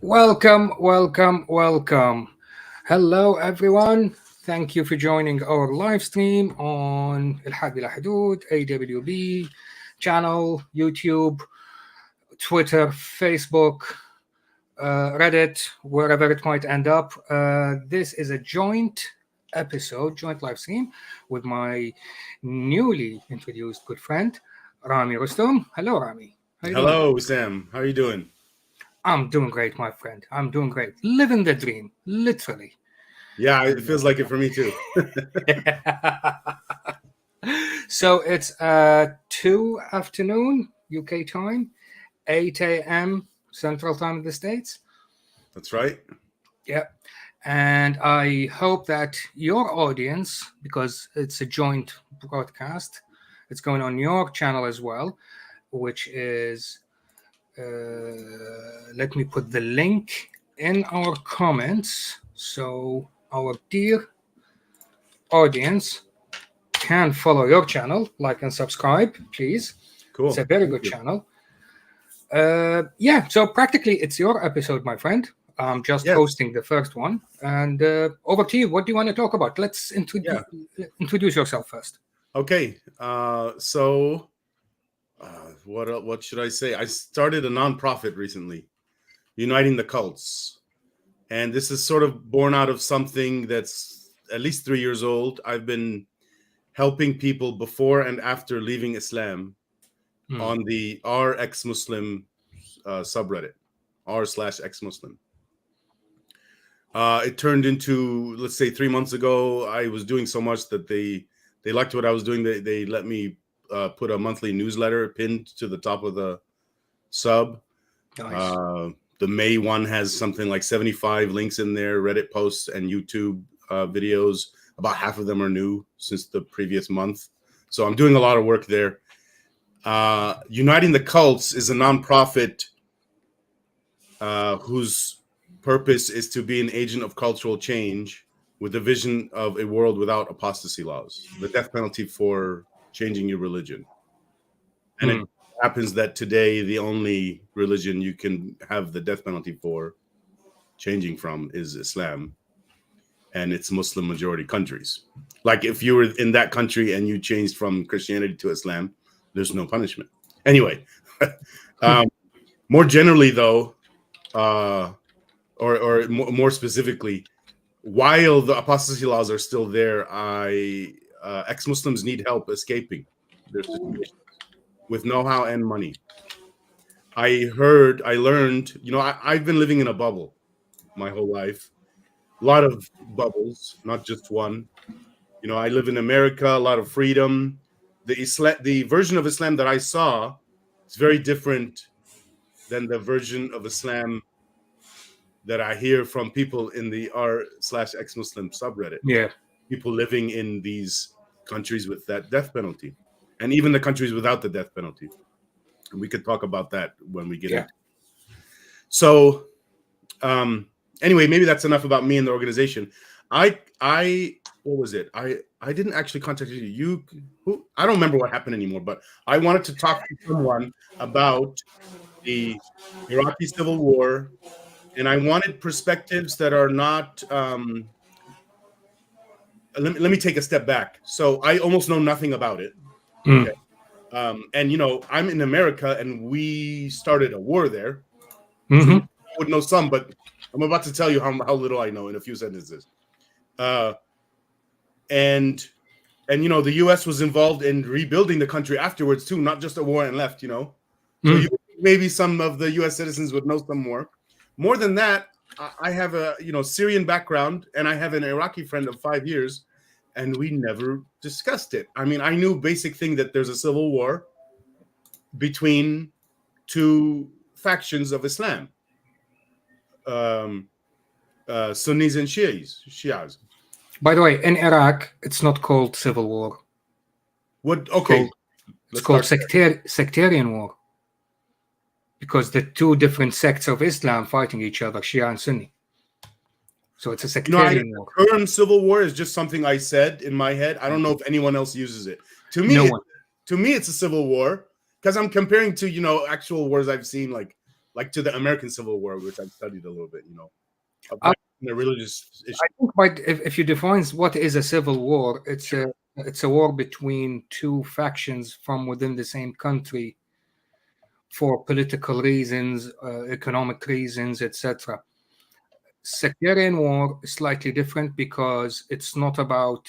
Welcome, welcome, welcome. Hello, everyone. Thank you for joining our live stream on الحاد حدود AWB channel, YouTube, Twitter, Facebook, Reddit, wherever it might end up. This is a joint live stream with my newly introduced good friend, Rami Rustum. Hello, Rami. How you doing? Hello, Sam. How are you doing? I'm doing great, my friend. I'm doing great. Living the dream, literally. Yeah, it feels like it for me too. So it's 2 afternoon UK time, 8 a.m. Central Time in the States. That's right. Yeah. And I hope that your audience, because it's a joint broadcast, it's going on your channel as well, which is, let me put the link in our comments. So our dear audience can follow your channel, like and subscribe, please. Cool. It's a very good channel. So practically it's your episode, my friend. I'm just hosting the first one. And over to you. What do you want to talk about? Let's introduce yourself first. Okay. What should I say? I started a nonprofit recently, Uniting the Cults. And this is sort of born out of something that's at least 3 years old. I've been helping people before and after leaving Islam on the r/ex-Muslim subreddit, r/ex-Muslim. It turned into, let's say 3 months ago, I was doing so much that they liked what I was doing. They let me put a monthly newsletter pinned to the top of the sub. Nice. The May one has something like 75 links in there, Reddit posts and YouTube videos. About half of them are new since the previous month. So I'm doing a lot of work there. Uniting the Cults is a nonprofit whose purpose is to be an agent of cultural change with a vision of a world without apostasy laws, the death penalty for changing your religion. And it happens that today the only religion you can have the death penalty for changing from is Islam, and it's Muslim majority countries. Like if you were in that country and you changed from Christianity to Islam, there's no punishment. Anyway, more generally though, or more specifically, while the apostasy laws are still there, ex-Muslims need help escaping their situation with know-how and money. I learned, I've been living in a bubble my whole life. A lot of bubbles, not just one. I live in America, a lot of freedom. The version of Islam that I saw is very different than the version of Islam that I hear from people in the r/ex-Muslim subreddit. Yeah. People living in these countries with that death penalty, and even the countries without the death penalty. And we could talk about that when we get into it. So anyway, maybe that's enough about me and the organization. What was it? I didn't actually contact you. I don't remember what happened anymore, but I wanted to talk to someone about the Iraqi Civil War, and I wanted perspectives that are not. Let me take a step back. So I almost know nothing about it. Okay. And I'm in America, and we started a war there. So I would know some, but I'm about to tell you how little I know in a few sentences. And the U.S. was involved in rebuilding the country afterwards too, not just a war and left. So maybe some of the U.S. citizens would know some more. More than that, I have a Syrian background, and I have an Iraqi friend of 5 years, and we never discussed it. I mean, I knew basic thing that there's a civil war between two factions of Islam, Sunnis and Shias. By the way, in Iraq, it's not called civil war. What? Okay, it's called sectarian war, because the two different sects of Islam fighting each other, Shia and Sunni. So it's a sectarian war. The term civil war is just something I said in my head. I don't know if anyone else uses it. To me, it's a civil war, because I'm comparing to actual wars I've seen, like like to the American Civil War, which I've studied a little bit, of I, the religious issue. I think if you define what is a civil war, it's a war between two factions from within the same country for political reasons, economic reasons, etc. Sectarian war is slightly different because it's not about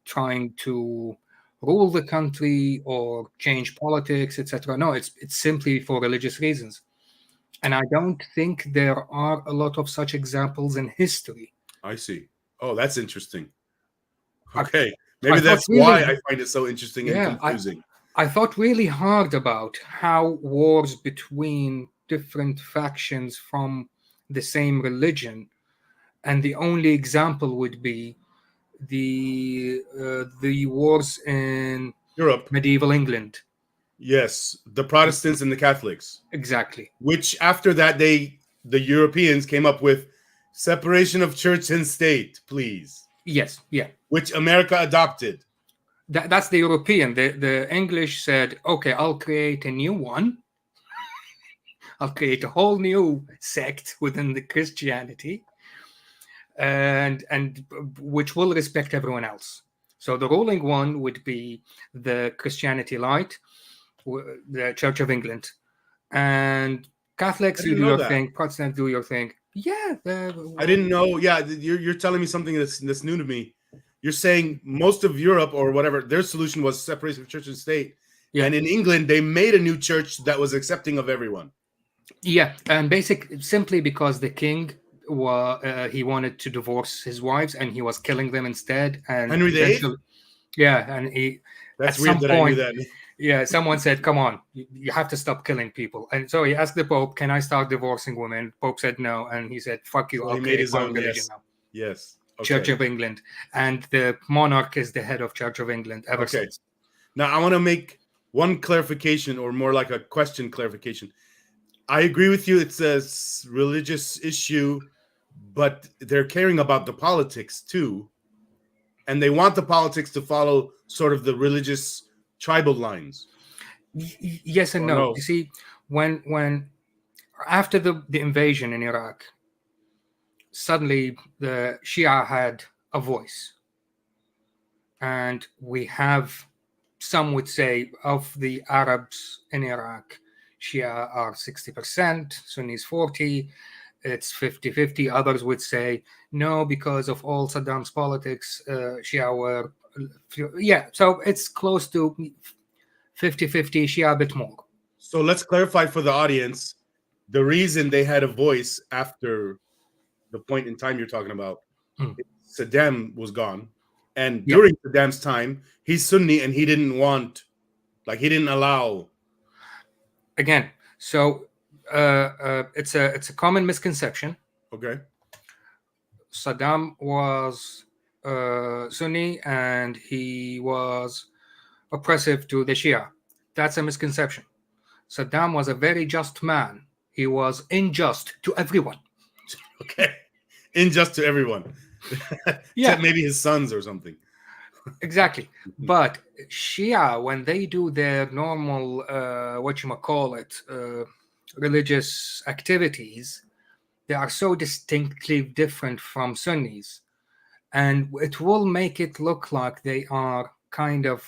trying to rule the country or change politics, etc. No, it's simply for religious reasons. And I don't think there are a lot of such examples in history. I see. Oh, that's interesting. I- Okay. I Maybe thought that's really- why I find it so interesting and Yeah, confusing. I thought really hard about how wars between different factions from the same religion, and the only example would be the wars in Europe, medieval England. yes, the Protestants and the Catholics. Exactly. Which after that the Europeans came up with separation of church and state, please. Yes, yeah. Which America adopted. That's the European. The English said, okay, I'll create a new one. I'll create a whole new sect within the Christianity, and which will respect everyone else. So the ruling one would be the Christianity Light, the Church of England, and Catholics, you do your thing. Protestants do your thing. Yeah, I didn't know. Yeah, you're telling me something that's new to me. You're saying most of Europe or whatever, their solution was separation of church and state. Yeah. And in England, they made a new church that was accepting of everyone. Yeah, and simply because the king he wanted to divorce his wives and he was killing them instead. And Henry VIII? Yeah, and that's weird that I knew that. Yeah, someone said, come on, you have to stop killing people. And so he asked the Pope, can I start divorcing women? The Pope said no, and he said, fuck you, so I'll he made his own religion now. Yes. Okay. Church of England. And the monarch is the head of Church of England ever since. Now, I want to make one clarification, or more like a question clarification. I agree with you. It's a religious issue, but they're caring about the politics too. And they want the politics to follow sort of the religious tribal lines. Yes and no. You see, when after the invasion in Iraq, suddenly the Shia had a voice. And we have, some would say, of the Arabs in Iraq, Shia are 60%, Sunnis 40%, it's 50-50. Others would say, no, because of all Saddam's politics, Shia were, so it's close to 50-50, Shia a bit more. So let's clarify for the audience, the reason they had a voice after the point in time you're talking about, Saddam was gone. And during Saddam's time, he's Sunni and he didn't allow. Again, so it's a common misconception. Okay. Saddam was Sunni and he was oppressive to the Shia. That's a misconception. Saddam was a very just man. He was unjust to everyone. Okay. Unjust to everyone. Except maybe his sons or something. Exactly. But Shia, when they do their normal, religious activities, they are so distinctly different from Sunnis. And it will make it look like they are kind of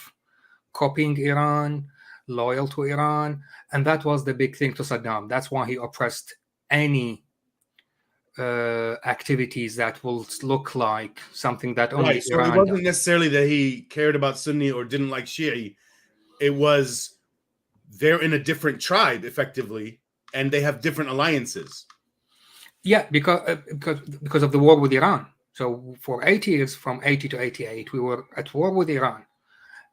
copying Iran, loyal to Iran. And that was the big thing to Saddam. That's why he oppressed any activities that will look like something that only so Iran it wasn't necessarily that he cared about Sunni or didn't like Shia. It was they're in a different tribe, effectively, and they have different alliances. Yeah, because of the war with Iran. So for 8 years, from 80 to 88, we were at war with Iran.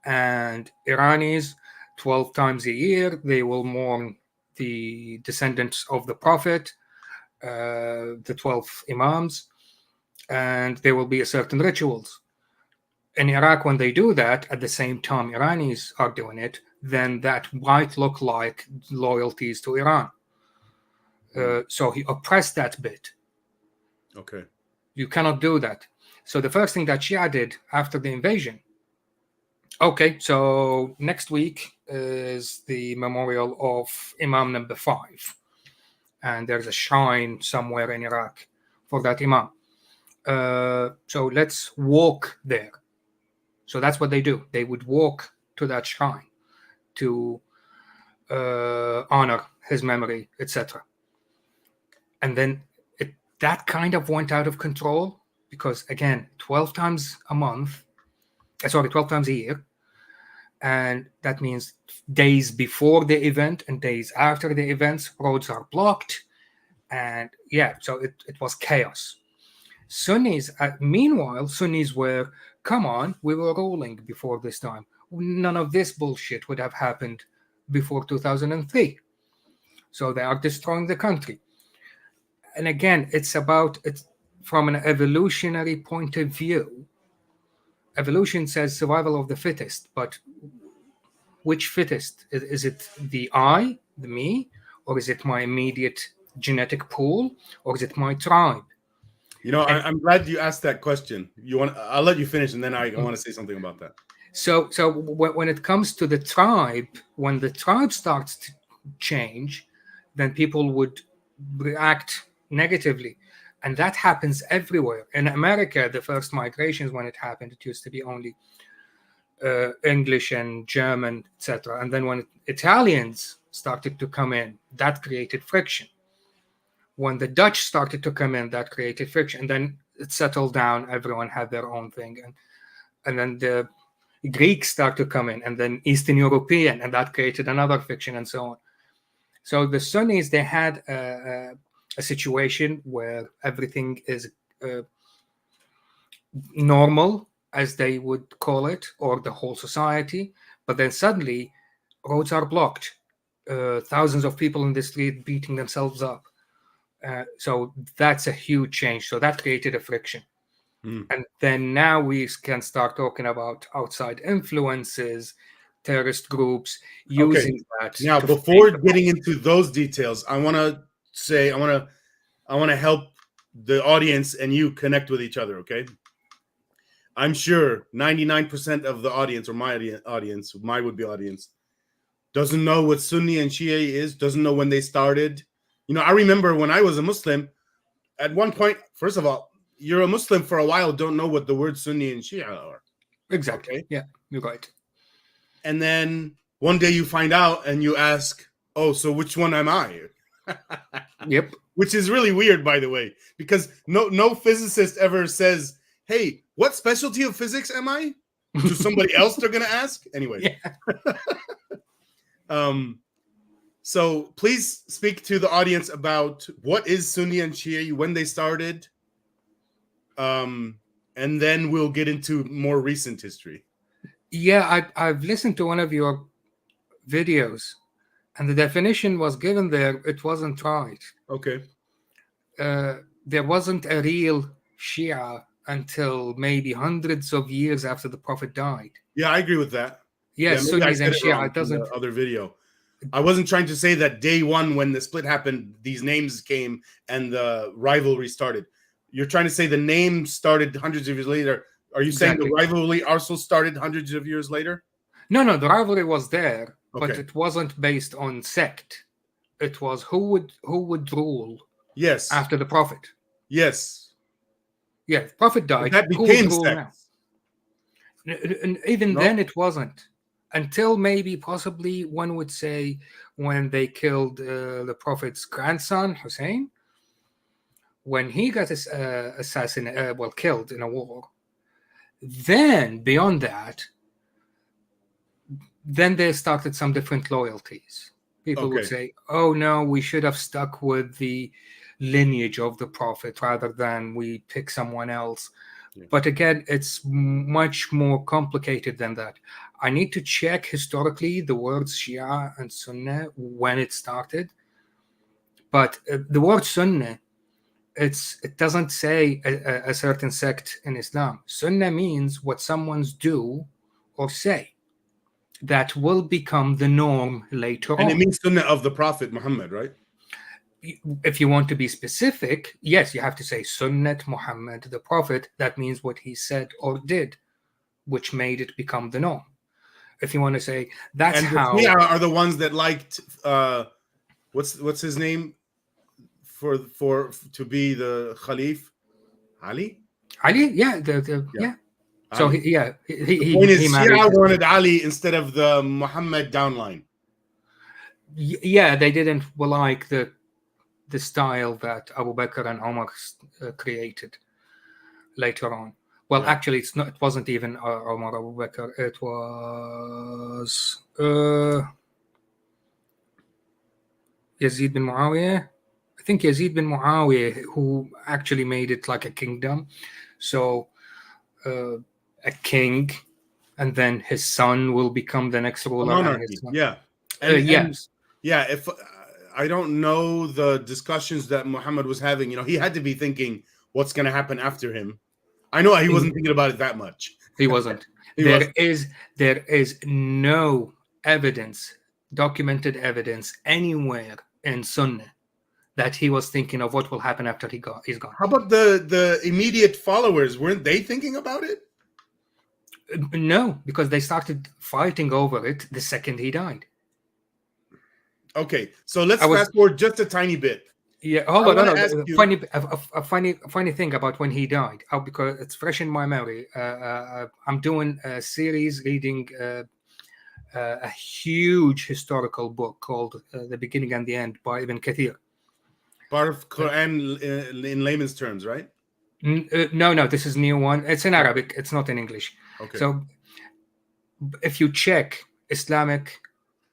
And Iranis, 12 times a year, they will mourn the descendants of the Prophet, the 12 Imams, and there will be a certain rituals. In Iraq, when they do that, at the same time Iranis are doing it, then that might look like loyalties to Iran. So he oppressed that bit. Okay. You cannot do that. So the first thing that Shia did after the invasion, okay, so next week is the memorial of Imam number 5. and there's a shrine somewhere in Iraq for that imam. So let's walk there. So that's what they do. They would walk to that shrine to honor his memory, etc. And then that kind of went out of control because, again, 12 times a month, 12 times a year, and that means days before the event and days after the events, roads are blocked, and so it was chaos. Sunnis, meanwhile, Sunnis were, come on, we were ruling before this time. None of this bullshit would have happened before 2003. So they are destroying the country. And again, it's from an evolutionary point of view. Evolution says survival of the fittest, but which fittest? Is it the I, the me, or is it my immediate genetic pool, or is it my tribe? I'm glad you asked that question. I'll let you finish, and then I want to say something about that. So when it comes to the tribe, when the tribe starts to change, then people would react negatively. And that happens everywhere. In America, the first migrations, when it happened, it used to be only English and German, etc. And then when Italians started to come in, that created friction. When the Dutch started to come in, that created friction. And then it settled down. Everyone had their own thing. And then the Greeks started to come in, and then Eastern European, and that created another friction, and so on. So the Sunnis, they had a situation where everything is normal, as they would call it, or the whole society. But then suddenly, roads are blocked. Thousands of people in the street beating themselves up. So that's a huge change. So that created a friction. And then now we can start talking about outside influences, terrorist groups using that. Now, before getting into those details, I want to help the audience and you connect with each other. Okay. I'm sure 99% of the audience, or my would-be audience, doesn't know what Sunni and Shia is, doesn't know when they started. I remember when I was a Muslim, at one point, first of all, you're a Muslim for a while, don't know what the word Sunni and Shia are. Exactly. Okay? Yeah, you're right. And then one day you find out and you ask, oh, so which one am I? Yep. Which is really weird, by the way, because no physicist ever says, hey, what specialty of physics am I? To somebody else they're going to ask? Anyway. Yeah. So please speak to the audience about what is Sunni and Shia, when they started, and then we'll get into more recent history. Yeah, I've listened to one of your videos, and the definition was given there. It wasn't right. Okay. There wasn't a real Shia until maybe hundreds of years after the Prophet died. Yeah, I agree with that. Yes, Sunnis and Shia. It doesn't. The other video. I wasn't trying to say that day one when the split happened, these names came and the rivalry started. You're trying to say the name started hundreds of years later. Are you saying the rivalry also started hundreds of years later? No, the rivalry was there, okay, but it wasn't based on sect. It was who would rule. Yes. After the Prophet. Yes. Yeah, the Prophet died. But that became sect. And even then, it wasn't. Until maybe possibly one would say when they killed the Prophet's grandson, Hussein, when he got killed in a war. Then, beyond that, then they started some different loyalties. People would say, oh, no, we should have stuck with the lineage of the Prophet rather than we pick someone else. Yeah. But again, it's much more complicated than that. I need to check historically the words Shia and Sunnah when it started. But the word Sunnah, it doesn't say a certain sect in Islam. Sunnah means what someone's do or say that will become the norm later on. And it means Sunnah of the Prophet Muhammad, right? If you want to be specific, yes, you have to say Sunnat Muhammad, the Prophet. That means what he said or did, which made it become the norm. If you want to say that's and how. The Shia are the ones that liked, what's his name? to be the Khalif? Ali? Ali, yeah. So Ali. The point he is, married. Shia wanted Ali instead of the Muhammad downline. Yeah, they didn't like the style that Abu Bakr and Omar created later on. Well, Yeah. actually, it's not. It wasn't even Omar Abu Bakr. It was Yazid bin Muawiyah. I think Yazid bin Muawiyah, who actually made it like a kingdom. So a king, and then his son will become the next ruler. Monarchy. And his son. Yeah. Yes. Yeah, if I don't know the discussions that Muhammad was having, he had to be thinking what's going to happen after him. I know he wasn't thinking about it that much. He wasn't. There is no evidence, documented evidence anywhere in Sunnah that he was thinking of what will happen after he's gone. How about the immediate followers? Weren't they thinking about it? No, because they started fighting over it the second he died. Okay, so let's fast forward just a tiny bit. Yeah, hold on. A funny thing about when he died, because it's fresh in my memory. I'm doing a series reading a huge historical book called The Beginning and the End by Ibn Kathir. Part of Quran in layman's terms, right? No, this is a new one. It's in Arabic. It's not in English. Okay. So if you check Islamic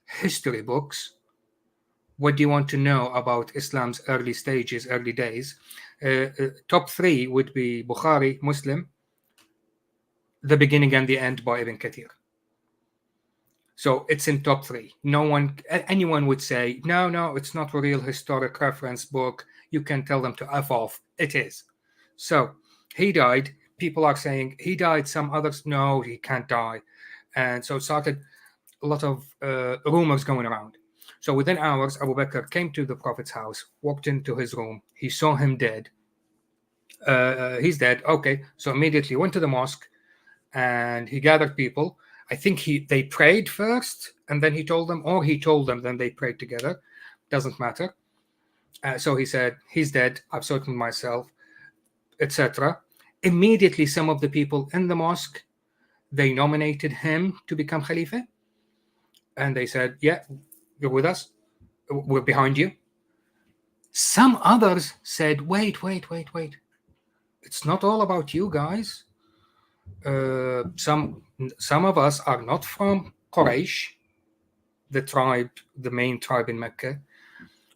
history books, what do you want to know about Islam's early stages, early days? Top 3 would be Bukhari, Muslim, The Beginning and the End by Ibn Kathir. So it's in top 3. Anyone would say, no, it's not a real historic reference book. You can tell them to F off. It is. So he died. People are saying he died. Some others, no, he can't die. And so it started a lot of rumors going around. So within hours, Abu Bakr came to the Prophet's house, walked into his room. He saw him dead. He's dead. Okay. So immediately went to the mosque and he gathered people. I think they prayed first and then he told them, or he told them, then they prayed together. Doesn't matter. So he said, he's dead. I've spoken myself, etc. Immediately, some of the people in the mosque, they nominated him to become Khalifa. And they said, yeah, you're with us. We're behind you. Some others said, wait. It's not all about you guys. Some of us are not from Quraysh, the main tribe in Mecca.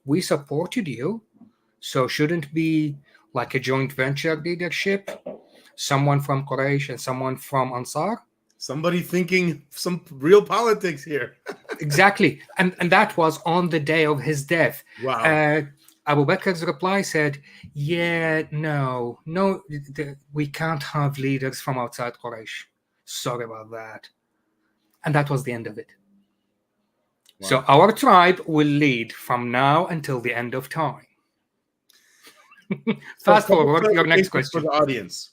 We supported you, so shouldn't be like a joint venture leadership, someone from Quraysh and someone from Ansar? Somebody thinking some real politics here. Exactly. And that was on the day of his death. Wow. Abu Bakr's reply said, yeah, no, we can't have leaders from outside Quraysh. Sorry about that. And that was the end of it. Wow. So our tribe will lead from now until the end of time. Fast forward, your next question. For the audience.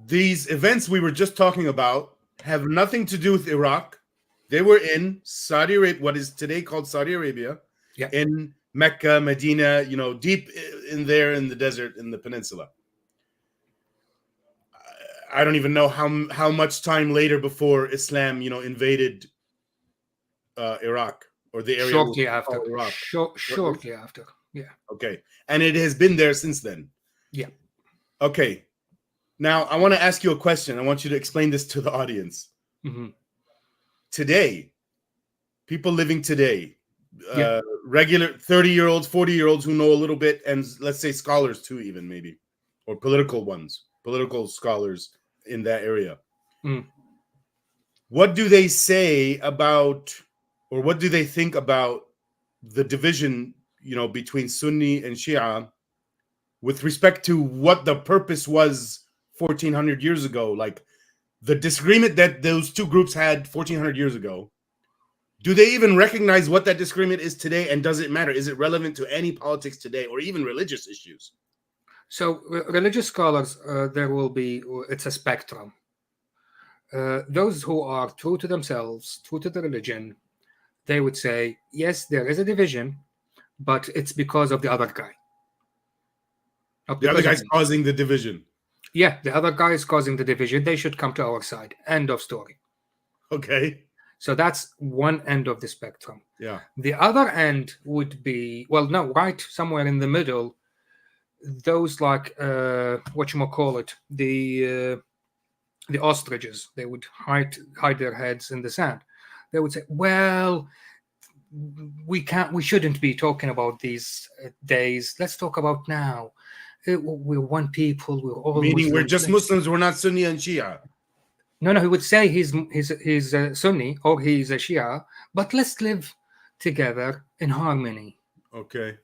These events we were just talking about have nothing to do with Iraq. They were in Saudi Arabia, what is today called Saudi Arabia, in Mecca, Medina, deep in there in the desert, in the peninsula. I don't even know how much time later before Islam, invaded Iraq or the area. Shortly after. Iraq. Shortly after, yeah. Okay, and it has been there since then. Yeah. Okay, now I want to ask you a question. I want you to explain this to the audience. Mm-hmm. Today, people living today, regular 30-year-olds, 40-year-olds who know a little bit, and let's say scholars too, even maybe, or political scholars in that area. What do they say about, or what do they think about the division, between Sunni and Shia with respect to what the purpose was 1400 years ago? Like, the disagreement that those two groups had 1400 years ago, do they even recognize what that disagreement is today? And does it matter? Is it relevant to any politics today or even religious issues? So religious scholars, it's a spectrum. Those who are true to themselves, true to the religion, they would say, yes, there is a division, but it's because of the other guy. The other guy's causing the division. Yeah, the other guy is causing the division. They should come to our side. End of story. Okay. So that's one end of the spectrum. Yeah. The other end would be, well, no, right somewhere in the middle, those like, whatchamacallit, the ostriches. They would hide their heads in the sand. They would say, well, we shouldn't be talking about these days. Let's talk about now. We're one people. We're all meaning Muslims. We're just Muslims. We're not Sunni and Shia. No, he would say he's Sunni or he's a Shia, but let's live together in harmony. Okay.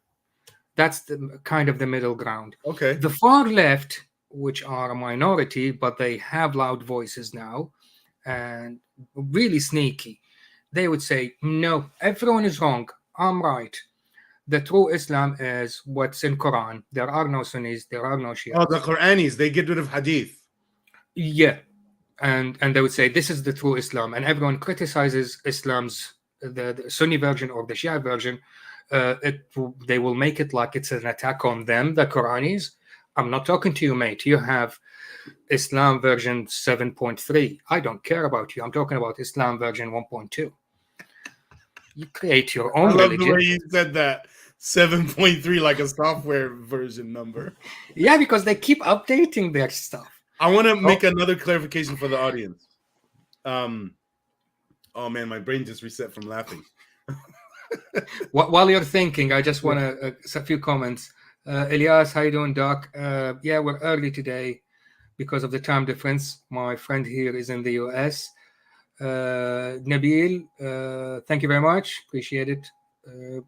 That's the kind of the middle ground. Okay. The far left, which are a minority, but they have loud voices now and really sneaky, they would say, no, everyone is wrong. I'm right. The true Islam is what's in Quran. There are no Sunnis. There are no Shias. Oh, the Quranis. They get rid of hadith. Yeah. And they would say this is the true Islam, and everyone criticizes Islam's the Sunni version or the Shia version. They will make it like it's an attack on them, the Quranis. I'm not talking to you, mate. You have Islam version 7.3. I don't care about you. I'm talking about Islam version 1.2. You create your own religion. I love the way you said that. 7.3 like a software version number. Yeah, because they keep updating their stuff. I want to make another clarification for the audience. Oh man, my brain just reset from laughing. While you're thinking, I just want to a few comments. Elias, how you doing, Doc? Yeah, we're early today because of the time difference. My friend here is in the US. Nabil, thank you very much. Appreciate it.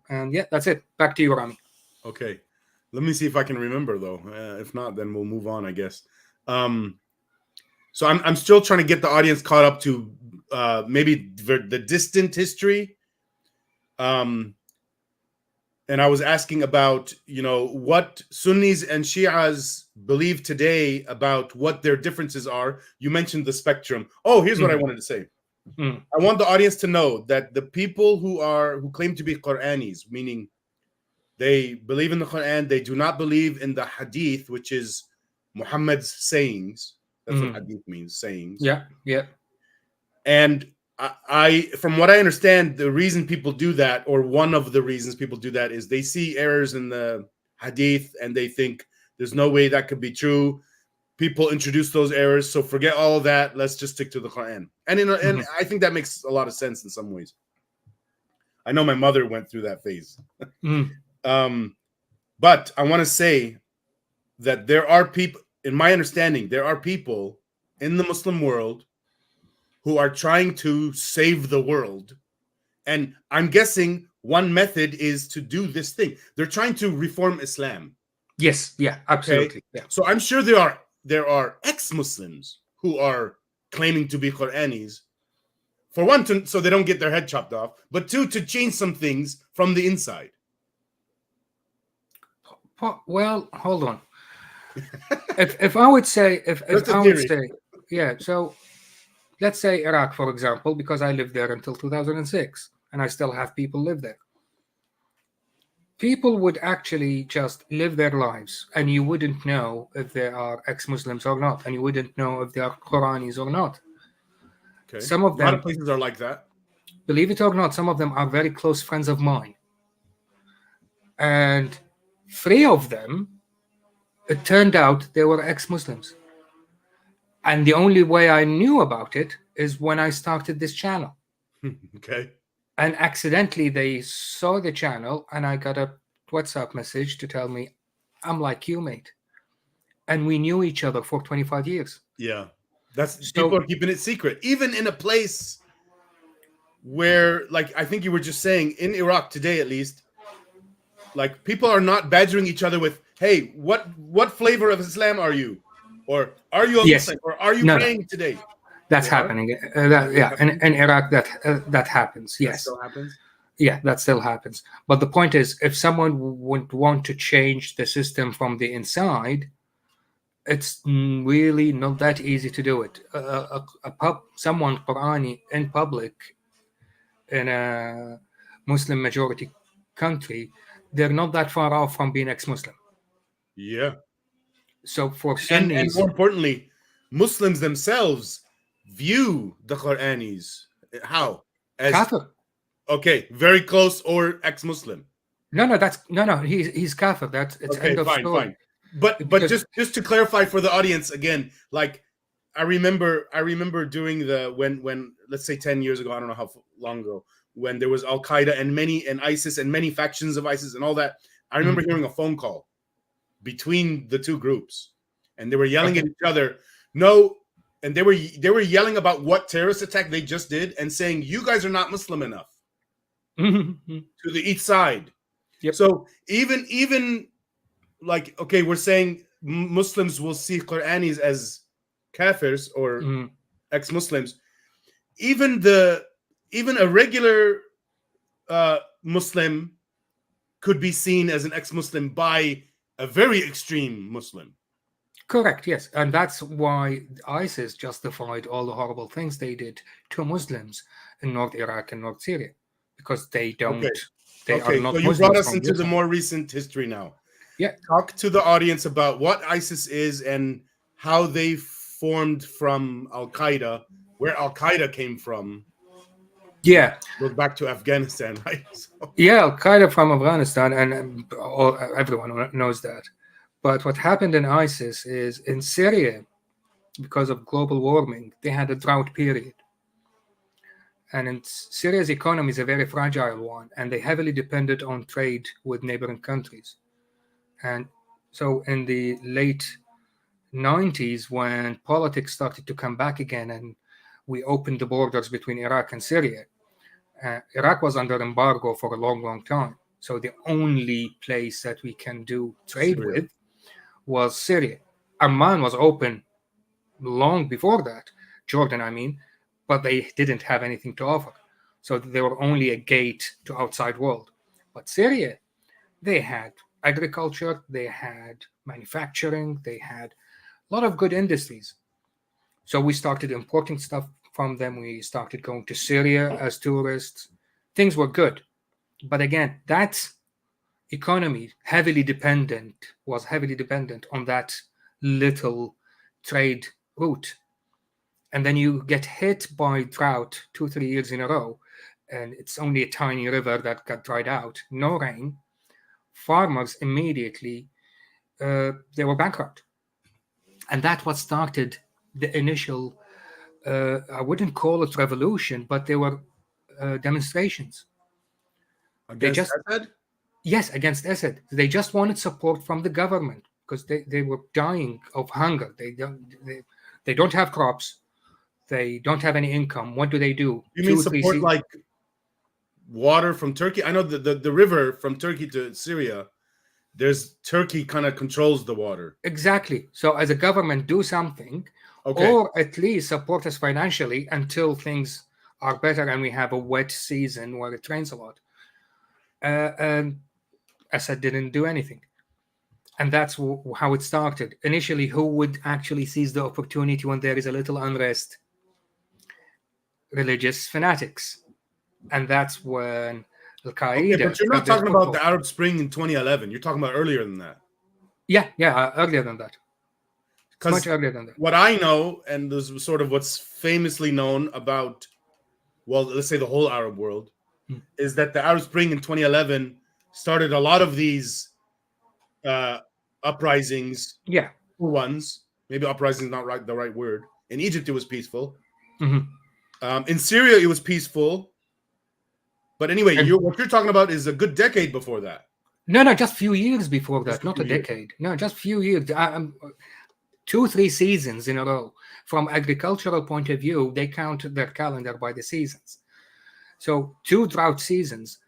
And yeah, that's it. Back to you, Rami. Okay. Let me see if I can remember, though. If not, then we'll move on, I guess. So I'm still trying to get the audience caught up to maybe the distant history. And I was asking about, what Sunnis and Shias believe today about what their differences are. You mentioned the spectrum. Oh, here's what I wanted to say. I want the audience to know that the people who claim to be Quranis, meaning they believe in the Quran, they do not believe in the Hadith, which is Muhammad's sayings. That's what Hadith means, sayings. Yeah, yeah. And I, from what I understand, the reason people do that, or one of the reasons people do that, is they see errors in the Hadith and they think there's no way that could be true. People introduce those errors, so forget all of that. Let's just stick to the Quran. And I think that makes a lot of sense in some ways. I know my mother went through that phase. But I want to say that there are people, in my understanding, there are people in the Muslim world who are trying to save the world. And I'm guessing one method is to do this thing. They're trying to reform Islam. Yes, yeah, absolutely. Okay? Yeah. So I'm sure there are ex-Muslims who are claiming to be Quranis. For one, so they don't get their head chopped off, but two, to change some things from the inside. Well, hold on. if I would say, yeah. So let's say Iraq, for example, because I lived there until 2006, and I still have people live there. People would actually just live their lives, and you wouldn't know if they are ex-Muslims or not, and you wouldn't know if they are Quranis or not. Okay. Some of them, a lot of places are like that. Believe it or not, some of them are very close friends of mine. And 3 of them, it turned out they were ex-Muslims. And the only way I knew about it is when I started this channel. Okay. And accidentally, they saw the channel, and I got a WhatsApp message to tell me, I'm like you, mate. And we knew each other for 25 years. Yeah. People are keeping it secret. Even in a place where, like, I think you were just saying, in Iraq today, at least, like, people are not badgering each other with, hey, what flavor of Islam are you? Or are you a Muslim? Or are you praying today? That's happening. In Iraq, that happens. Yes. That still happens? Yeah, that still happens. But the point is, if someone would want to change the system from the inside, it's really not that easy to do it. Someone Qurani in public in a Muslim majority country, they're not that far off from being ex-Muslim. Yeah. So for And Sunnis, more importantly, Muslims themselves view the Quranis how? As kafir. okay, very close or ex-Muslim. No, he's kafir. That's it's Okay, end of fine, story. fine. But Because just to clarify for the audience again, like I remember doing the when let's say 10 years ago, I don't know how long ago, when there was Al Qaeda and ISIS and many factions of ISIS and all that. I remember hearing a phone call between the two groups, and they were yelling at each other. No, and they were yelling about what terrorist attack they just did and saying you guys are not Muslim enough to the each side. Yep. So even like okay, we're saying Muslims will see Quranis as kafirs or ex-Muslims. Even a regular Muslim could be seen as an ex-Muslim by a very extreme Muslim. Correct, yes. And that's why ISIS justified all the horrible things they did to Muslims in North Iraq and North Syria, because they don't. Okay. They are not So you Muslims brought us from into your the side. more recent history now. Yeah. Talk to the audience about what ISIS is and how they formed from Al Qaeda, where Al Qaeda came from. Yeah. Goes back to Afghanistan, right? So. Yeah, Al Qaeda from Afghanistan, and everyone knows that. But what happened in ISIS is in Syria, because of global warming, they had a drought period. And in Syria's economy is a very fragile one, and they heavily depended on trade with neighboring countries. And so in the late 90s, when politics started to come back again and we opened the borders between Iraq and Syria, Iraq was under embargo for a long, long time. So the only place that we can do trade with was Syria. Amman was open long before that, Jordan, I mean, but they didn't have anything to offer. So they were only a gate to outside world. But Syria, they had agriculture, they had manufacturing, they had a lot of good industries. So we started importing stuff from them. We started going to Syria as tourists. Things were good. But again, that economy was heavily dependent on that little trade route. And then you get hit by drought 2-3 years in a row, and it's only a tiny river that got dried out, no rain. Farmers immediately, they were bankrupt. And that's what started the initial, I wouldn't call it revolution, but they were demonstrations. Against Assad? Yes, against Assad. They just wanted support from the government because they were dying of hunger. They don't have crops. They don't have any income. What do? You mean support like water from Turkey? I know the river from Turkey to Syria, Turkey kind of controls the water. Exactly. So as a government, do something, or at least support us financially until things are better and we have a wet season where it rains a lot. And Assad didn't do anything. And that's how it started. Initially, who would actually seize the opportunity when there is a little unrest? Religious fanatics. And that's when Al-Qaeda... Okay, but you're not talking about the Arab Spring in 2011. You're talking about earlier than that. Yeah, earlier than that. Much earlier than that. What I know, and this is sort of what's famously known about, well, let's say the whole Arab world, is that the Arab Spring in 2011 started a lot of these uprisings. Yeah. Ones. Maybe uprising is not the right word. In Egypt, it was peaceful. Mm-hmm. In Syria, it was peaceful. But anyway, what you're talking about is a good decade before that. No, just a few years before that, not a decade. No, just a few years. 2-3 seasons in a row. From agricultural point of view, they count their calendar by the seasons. So 2 dry seasons,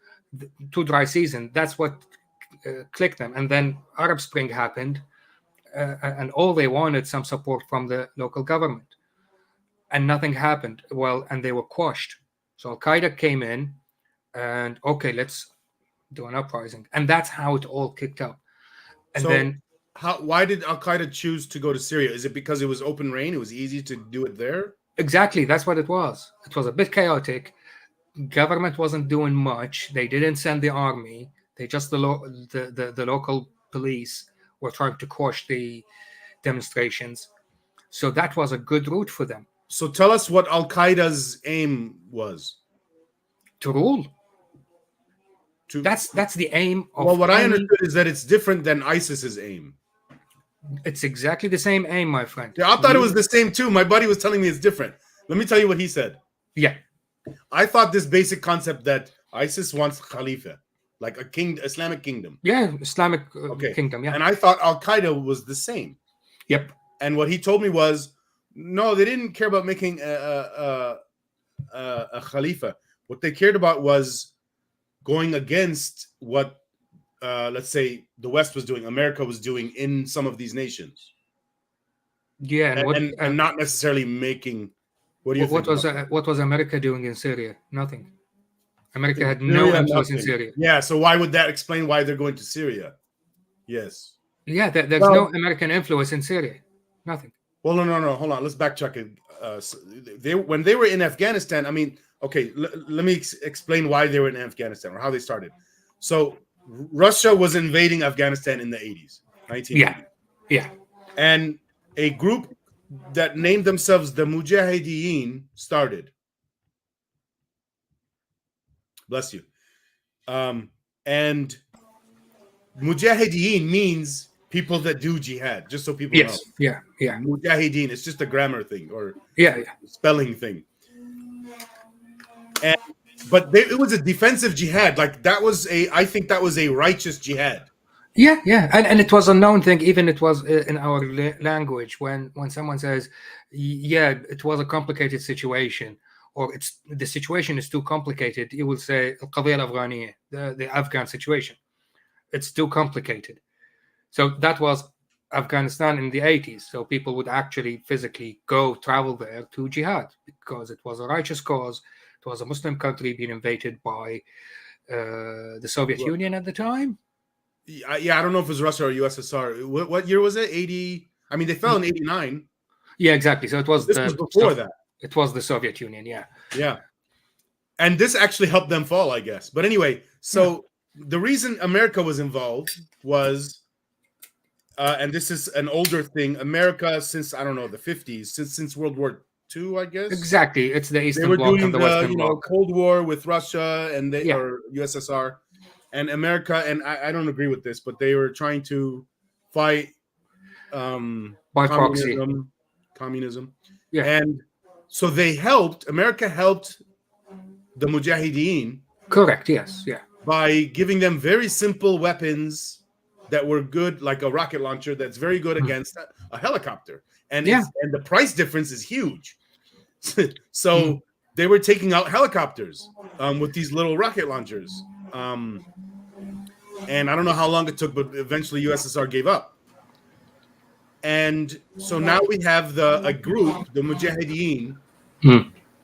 that's what clicked them. And then Arab Spring happened, and all they wanted some support from the local government. And nothing happened. Well, and they were quashed. So Al-Qaeda came in and, okay, let's do an uprising. And that's how it all kicked up. And then... why did Al-Qaeda choose to go to Syria? Is it because it was open rain? It was easy to do it there? Exactly. That's what it was. It was a bit chaotic. government wasn't doing much. They didn't send the army. They just the local police were trying to quash the demonstrations. So that was a good route for them So tell us what Al Qaeda's aim was. to rule. To That's the aim of. well, what I understood is that it's different than ISIS's aim. It's exactly the same aim, my friend. Yeah, I thought it was the same too. My buddy was telling me it's different. Let me tell you what he said. Yeah. I thought this basic concept that ISIS wants Khalifa, like a king, Islamic kingdom. Yeah, Islamic kingdom. Yeah. And I thought Al Qaeda was the same. Yep. And what he told me was, no, they didn't care about making a Khalifa. What they cared about was going against what, let's say, the West was doing, America was doing in some of these nations. Yeah, and not necessarily making. What do you think? What was America doing in Syria? Nothing. America had no influence in Syria. Yeah, so why would that explain why they're going to Syria? Yes. Yeah, there's no American influence in Syria. Nothing. Well, no. Hold on. Let's backtrack it. When they were in Afghanistan, I mean, okay, let me explain why they were in Afghanistan or how they started. So Russia was invading Afghanistan in the 80s, 1980s. Yeah. And a group that named themselves the Mujahideen started. Bless you. And Mujahideen means people that do jihad, just so people know. Yeah. Mujahideen, it's just a grammar thing or spelling thing. But it was a defensive jihad. Like I think that was a righteous jihad. Yeah. And it was a known thing. Even it was in our language when someone says, yeah, it was a complicated situation, or the situation is too complicated, you will say القضية الأفغانية, the Afghan situation. It's too complicated. So that was Afghanistan in the 80s. So people would actually physically travel there to jihad because it was a righteous cause. It was a Muslim country being invaded by the Soviet Union at the time. Yeah, I don't know if it was Russia or USSR. What year was it? 80? I mean, they fell in 89. Yeah, exactly. So it was this was before that. It was the Soviet Union, yeah. Yeah. And this actually helped them fall, I guess. But anyway, so the reason America was involved was, and this is an older thing, America since, I don't know, the 50s, since World War II, I guess. Exactly. It's the Eastern Bloc. They were doing doing the Western Bloc. Cold War with Russia and or USSR. And America, and I don't agree with this, but they were trying to fight by communism. Yeah. And so America helped the Mujahideen. Correct, yes, yeah. By giving them very simple weapons that were good, like a rocket launcher that's very good against a helicopter. And the price difference is huge. So they were taking out helicopters with these little rocket launchers. And I don't know how long it took, but eventually USSR gave up. And so now we have a group, the Mujahideen,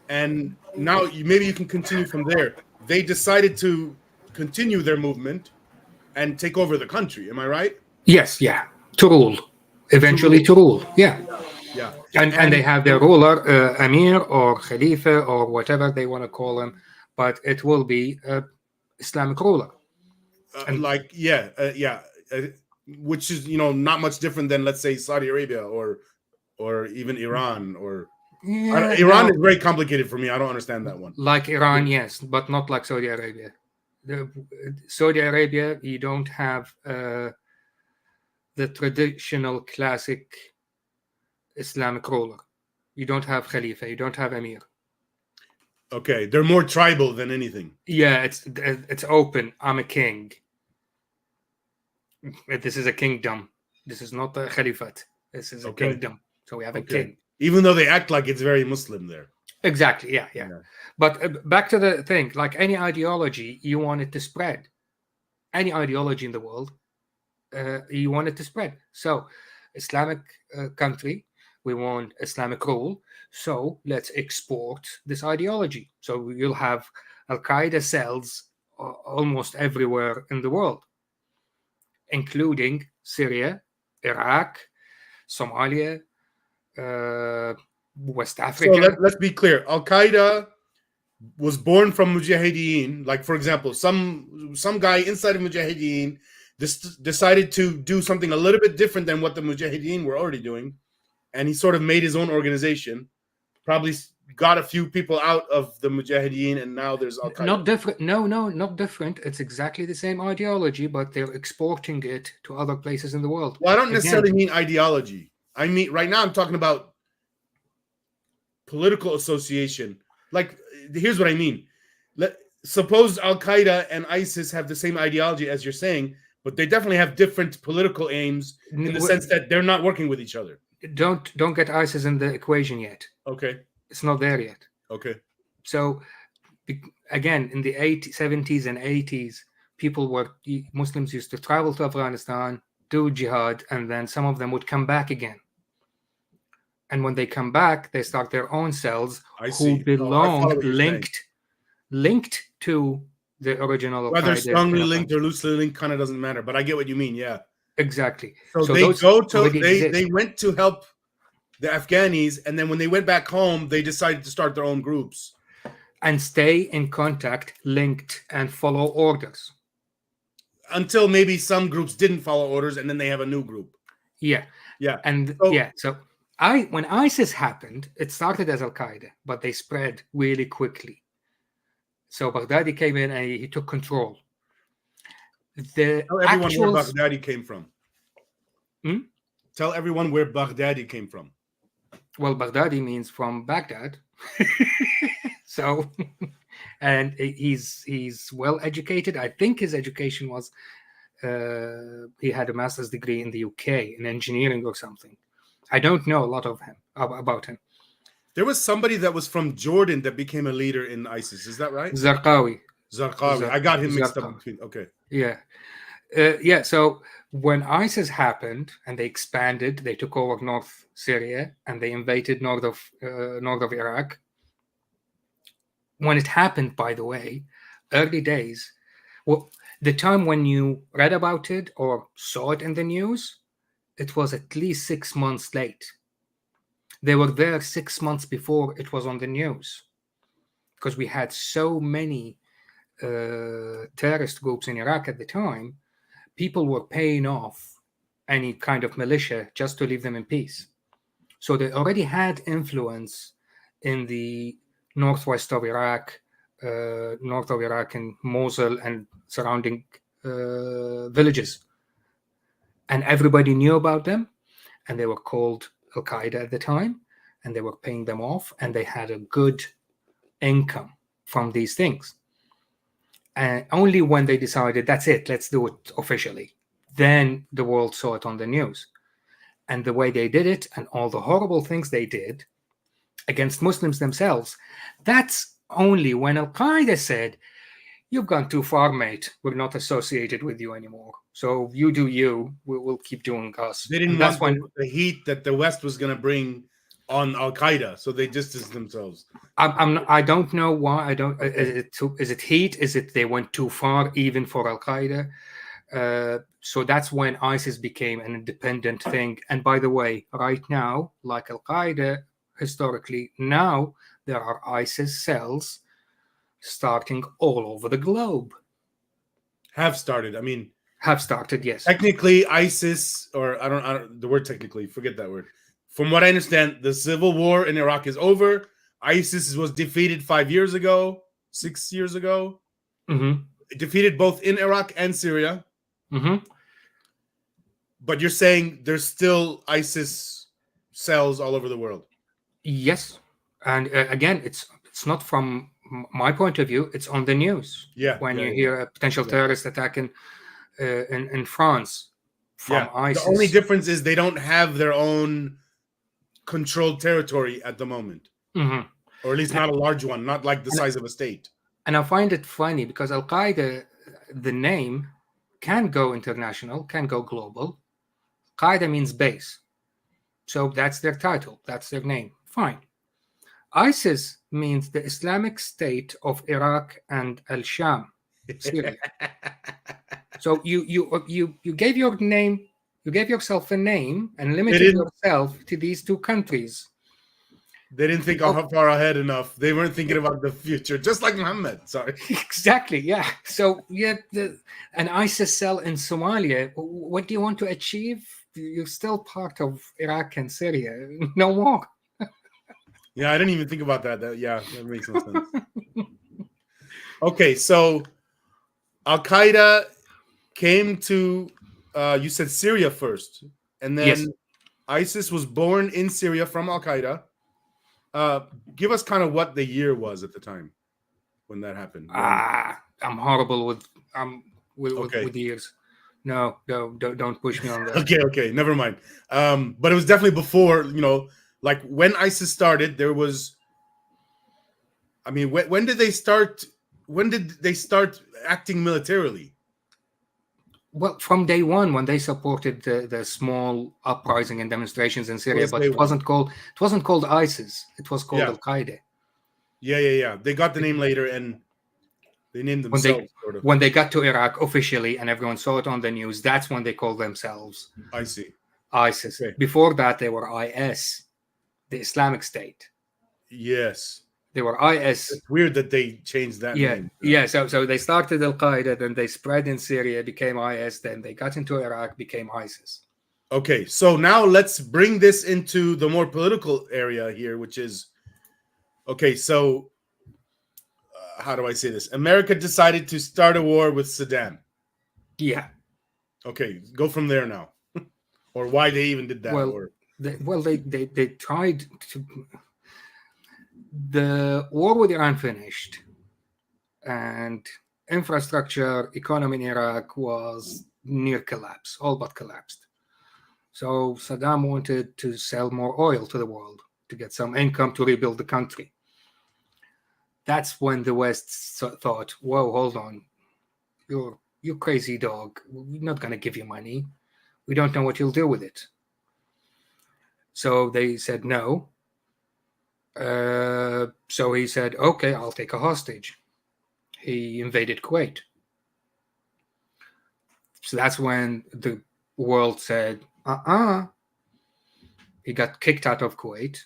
and now maybe you can continue from there. They decided to continue their movement and take over the country. Am I right? Yes, yeah. To rule. Eventually to rule. Yeah. Yeah. And they have their ruler, Amir or Khalifa or whatever they want to call him, but it will be Islamic ruler. Which is not much different than, let's say, Saudi Arabia or even Iran or Iran is very complicated for me. I don't understand that one. Like Iran, yes, but not like Saudi Arabia. Saudi Arabia, you don't have the traditional classic Islamic ruler. You don't have Khalifa. You don't have Amir. Okay, they're more tribal than anything. Yeah, it's open. I'm a king. This is a kingdom. This is not a caliphate. This is a kingdom. So we have a king. Even though they act like it's very Muslim there. Exactly, yeah. But back to the thing, like any ideology, you want it to spread. Any ideology in the world, you want it to spread. So Islamic country, we want Islamic rule. So let's export this ideology. So you'll have Al-Qaeda cells almost everywhere in the world, including Syria, Iraq, Somalia, West Africa. So let's be clear. Al-Qaeda was born from Mujahideen. Like, for example, some guy inside of Mujahideen decided to do something a little bit different than what the Mujahideen were already doing, and he sort of made his own organization. Probably got a few people out of the Mujahideen, and now there's Al Qaeda. Not different. No, not different. It's exactly the same ideology, but they're exporting it to other places in the world. Well, I don't necessarily mean ideology. I mean, right now I'm talking about political association. Like, here's what I mean. Suppose Al Qaeda and ISIS have the same ideology as you're saying, but they definitely have different political aims in the sense that they're not working with each other. Don't get ISIS in the equation yet. Okay. It's not there yet. Okay. So, again, in the 70s and 80s, Muslims used to travel to Afghanistan, do jihad, and then some of them would come back again. And when they come back, they start their own cells who belong linked to the original. Whether strongly linked or loosely linked kind of doesn't matter, but I get what you mean. Yeah, exactly. So they went to help the Afghanis, and then when they went back home, they decided to start their own groups and stay in contact, linked, and follow orders until maybe some groups didn't follow orders, and then they have a new group. Yeah. And so when ISIS happened, it started as Al Qaeda, but they spread really quickly. So Baghdadi came in and he took control. Tell everyone where Baghdadi came from. Tell everyone where Baghdadi came from. Well, Baghdadi means from Baghdad. So, and he's well educated. I think his education was he had a master's degree in the UK in engineering or something. I don't know a lot about him. There was somebody that was from Jordan that became a leader in ISIS. Is that right? Zarqawi. I got him mixed up between. Okay. Yeah. So when ISIS happened and they expanded, they took over North Syria and they invaded north of Iraq. When it happened, by the way, early days, well, the time when you read about it or saw it in the news, it was at least 6 months late. They were there 6 months before it was on the news, because we had so many terrorist groups in Iraq at the time. People were paying off any kind of militia just to leave them in peace. So they already had influence in the northwest of Iraq, north of Iraq and Mosul and surrounding villages. And everybody knew about them, and they were called Al Qaeda at the time, and they were paying them off, and they had a good income from these things. And only when they decided, that's it, let's do it officially, then the world saw it on the news. And the way they did it, and all the horrible things they did against Muslims themselves, that's only when Al Qaeda said, you've gone too far, mate. We're not associated with you anymore. So you do you. We'll keep doing us. They didn't want the heat that the West was going to bring on Al Qaeda, so they distanced themselves. I don't know why. I don't. Is it heat? Is it they went too far even for Al Qaeda? So that's when ISIS became an independent thing. And by the way, right now, like Al Qaeda historically, now there are ISIS cells starting all over the globe. Have started. Have started, yes. Technically, ISIS, or I don't the word technically, forget that word. From what I understand, the civil war in Iraq is over. ISIS was defeated 6 years ago. Mm-hmm. Defeated both in Iraq and Syria. Mm-hmm. But you're saying there's still ISIS cells all over the world. Yes. And again, it's not from my point of view, it's on the news. When you hear a potential terrorist attack in France from ISIS. The only difference is they don't have their own controlled territory at the moment. Mm-hmm. Or at least not a large one, not like the size of a state. And I find it funny because Al Qaeda, the name, can go international, can go global. Qaeda means base. So that's their title, that's their name. Fine. ISIS means the Islamic State of Iraq and Al-Sham, Syria. So you gave your name, you gave yourself a name and limited yourself to these two countries. They didn't think how far ahead enough. They weren't thinking about the future, just like Muhammad. Sorry. Exactly, yeah. So, yeah, an ISIS cell in Somalia, what do you want to achieve? You're still part of Iraq and Syria. No more. Yeah, I didn't even think about that. That makes no sense. Okay, so Al-Qaeda came to, you said Syria first, and then Yes. ISIS was born in Syria from Al-Qaeda. Give us kind of what the year was at the time when that happened. I'm horrible with Okay. with the years. No, don't push me on that. Okay, never mind. But it was definitely before, like when ISIS started, there was, I mean, when did they start? When did they start acting militarily? Well, from day one, when they supported the small uprising and demonstrations in Syria, but it wasn't called ISIS. It was called Al Qaeda. Yeah. They got the name later, and they named themselves. When they got to Iraq officially, and everyone saw it on the news, that's when they called themselves. I see. ISIS. Okay. Before that, they were IS, the Islamic State. Yes. They were IS. It's weird that they changed that name. Yeah. So they started Al Qaeda, then they spread in Syria, became IS, then they got into Iraq, became ISIS. Okay, so now let's bring this into the more political area here, which is, okay, so how do I say this? America decided to start a war with Saddam. Yeah. Okay, go from there now. Or why they even did that. They tried to. The war with Iran finished, and infrastructure, economy in Iraq was near collapse, all but collapsed. So Saddam wanted to sell more oil to the world to get some income to rebuild the country. That's when the West thought, whoa, hold on. You're crazy dog. We're not going to give you money. We don't know what you'll do with it. So they said no. So he said, okay, I'll take a hostage. He invaded Kuwait. So that's when the world said, He got kicked out of Kuwait.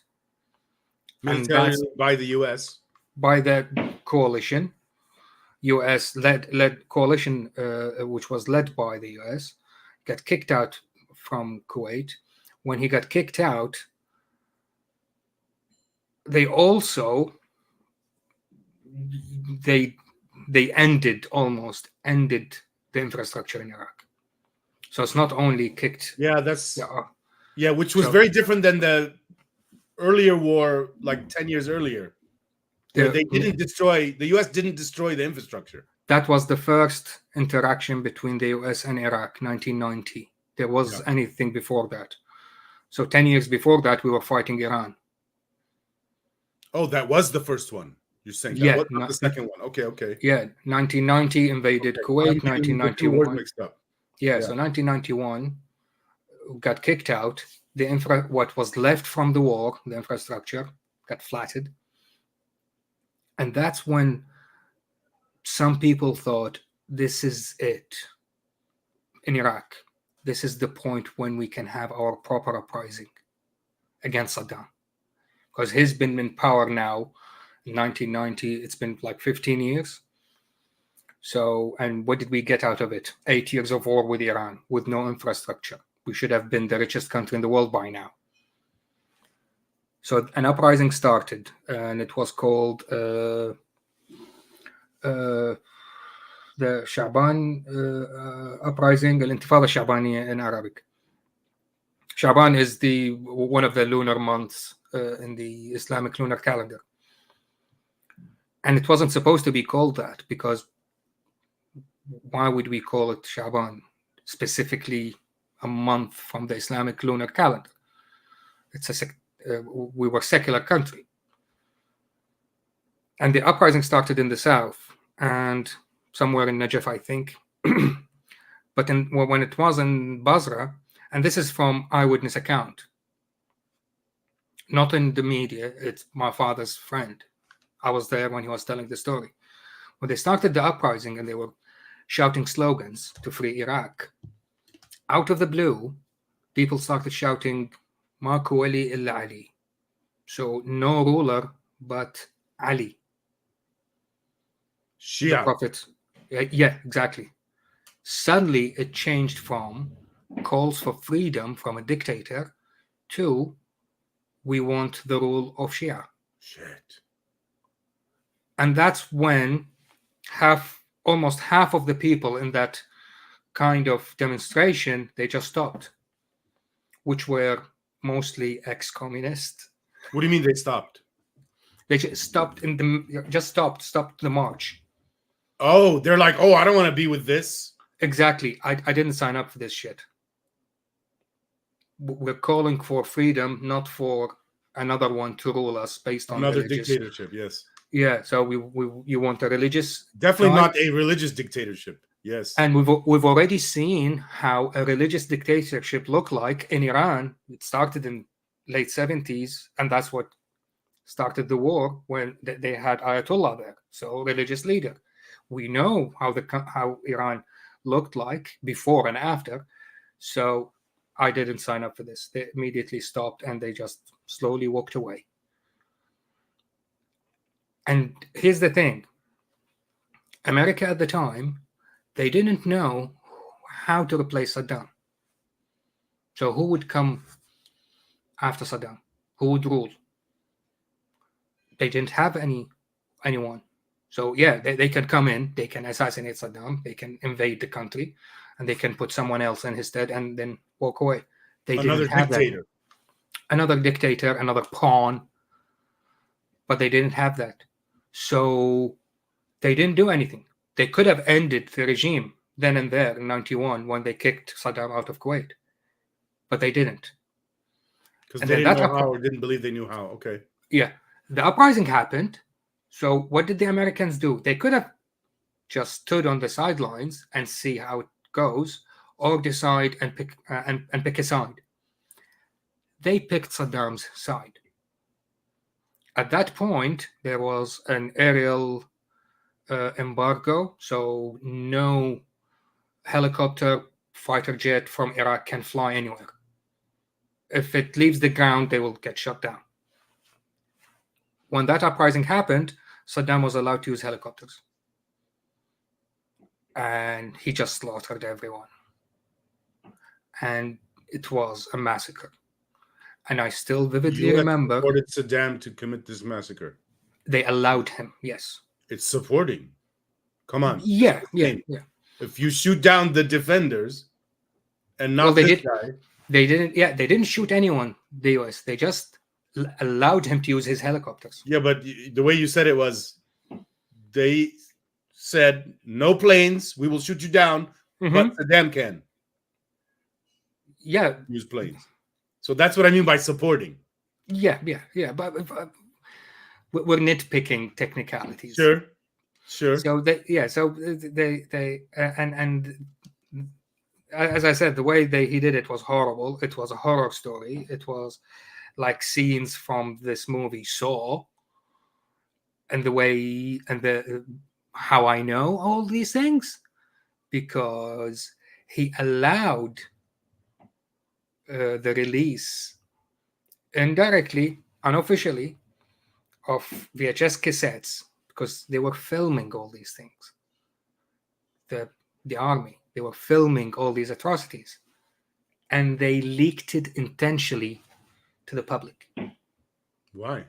Militarily by the U.S. By the coalition. U.S.-led coalition, which was led by the U.S., got kicked out from Kuwait. When he got kicked out, they also almost ended the infrastructure in Iraq. So it's not only kicked. Yeah, which was very different than the earlier war, like 10 years earlier, where they didn't destroy, the U.S. didn't destroy the infrastructure. That was the first interaction between the U.S. and Iraq, 1990. There was anything before that. So 10 years before that, we were fighting Iran. Oh, that was the first one. You're saying that was not the second one. Okay. Yeah, 1990 invaded Kuwait, 1991. Mixed up. Yeah, so 1991 got kicked out. What was left from the war, the infrastructure, got flattened. And that's when some people thought, this is it in Iraq. This is the point when we can have our proper uprising against Saddam. Because he's been in power now in 1990. It's been like 15 years. So, and what did we get out of it? 8 years of war with Iran, with no infrastructure. We should have been the richest country in the world by now. So an uprising started, and it was called the Shaban uprising, Al-Intifada Shabaniya in Arabic. Shaban is one of the lunar months in the Islamic lunar calendar. And it wasn't supposed to be called that, because why would we call it Shaban, specifically a month from the Islamic lunar calendar? We were a secular country. And the uprising started in the south, and somewhere in Najaf, I think. But when it was in Basra, and this is from eyewitness account, not in the media, it's my father's friend. I was there when he was telling the story. When they started the uprising and they were shouting slogans to free Iraq, out of the blue, people started shouting, Ma Kuwali illa Ali. So no ruler but Ali, the Shia. Prophet. Yeah, exactly. Suddenly it changed from calls for freedom from a dictator to we want the rule of Shia. Shit. And that's when almost half of the people in that kind of demonstration, they just stopped, which were mostly ex-communist. What do you mean they stopped? They just stopped the march. Oh, they're like, oh, I don't want to be with this. Exactly. I didn't sign up for this shit. We're calling for freedom, not for another one to rule us based on Another religious. dictatorship, yes. Yeah. So you want a religious. Definitely guy? not a religious dictatorship. Yes. And we've already seen how a religious dictatorship looked like in Iran. It started in late 70s, and that's what started the war when they had Ayatollah there, so religious leader. We know how Iran looked like before and after. So I didn't sign up for this. They immediately stopped and they just slowly walked away. And here's the thing. America at the time, they didn't know how to replace Saddam. So who would come after Saddam? Who would rule? They didn't have anyone. So yeah, they can come in, they can assassinate Saddam, they can invade the country, and they can put someone else in his stead and then walk away. They Another didn't have dictator. that. Another dictator, another pawn, but they didn't have that. So they didn't do anything. They could have ended the regime then and there in 91 when they kicked Saddam out of Kuwait, but they didn't. Because And they then didn't know how or didn't believe they knew how. Okay. Yeah, the uprising happened. So what did the Americans do? They could have just stood on the sidelines and see how it goes, or decide and pick a side. They picked Saddam's side. At that point, there was an aerial embargo, so no helicopter, fighter jet from Iraq can fly anywhere. If it leaves the ground, they will get shot down. When that uprising happened, Saddam was allowed to use helicopters. And he just slaughtered everyone. And it was a massacre. And I still vividly remember. Supported Saddam to commit this massacre. They allowed him, yes. It's supporting. Come on. Yeah. If you shoot down the defenders and not this guy. They didn't shoot anyone, the US. They just allowed him to use his helicopters. Yeah, but the way you said it was, they said, no planes, we will shoot you down, but Saddam can. Yeah. Use planes. So that's what I mean by supporting. Yeah. But we're nitpicking technicalities. Sure. So they and as I said, the way he did it was horrible. It was a horror story. It was like scenes from this movie Saw. And the way how I know all these things, because he allowed the release indirectly, unofficially, of VHS cassettes, because they were filming all these things. The army, they were filming all these atrocities, and they leaked it intentionally to the public. Why?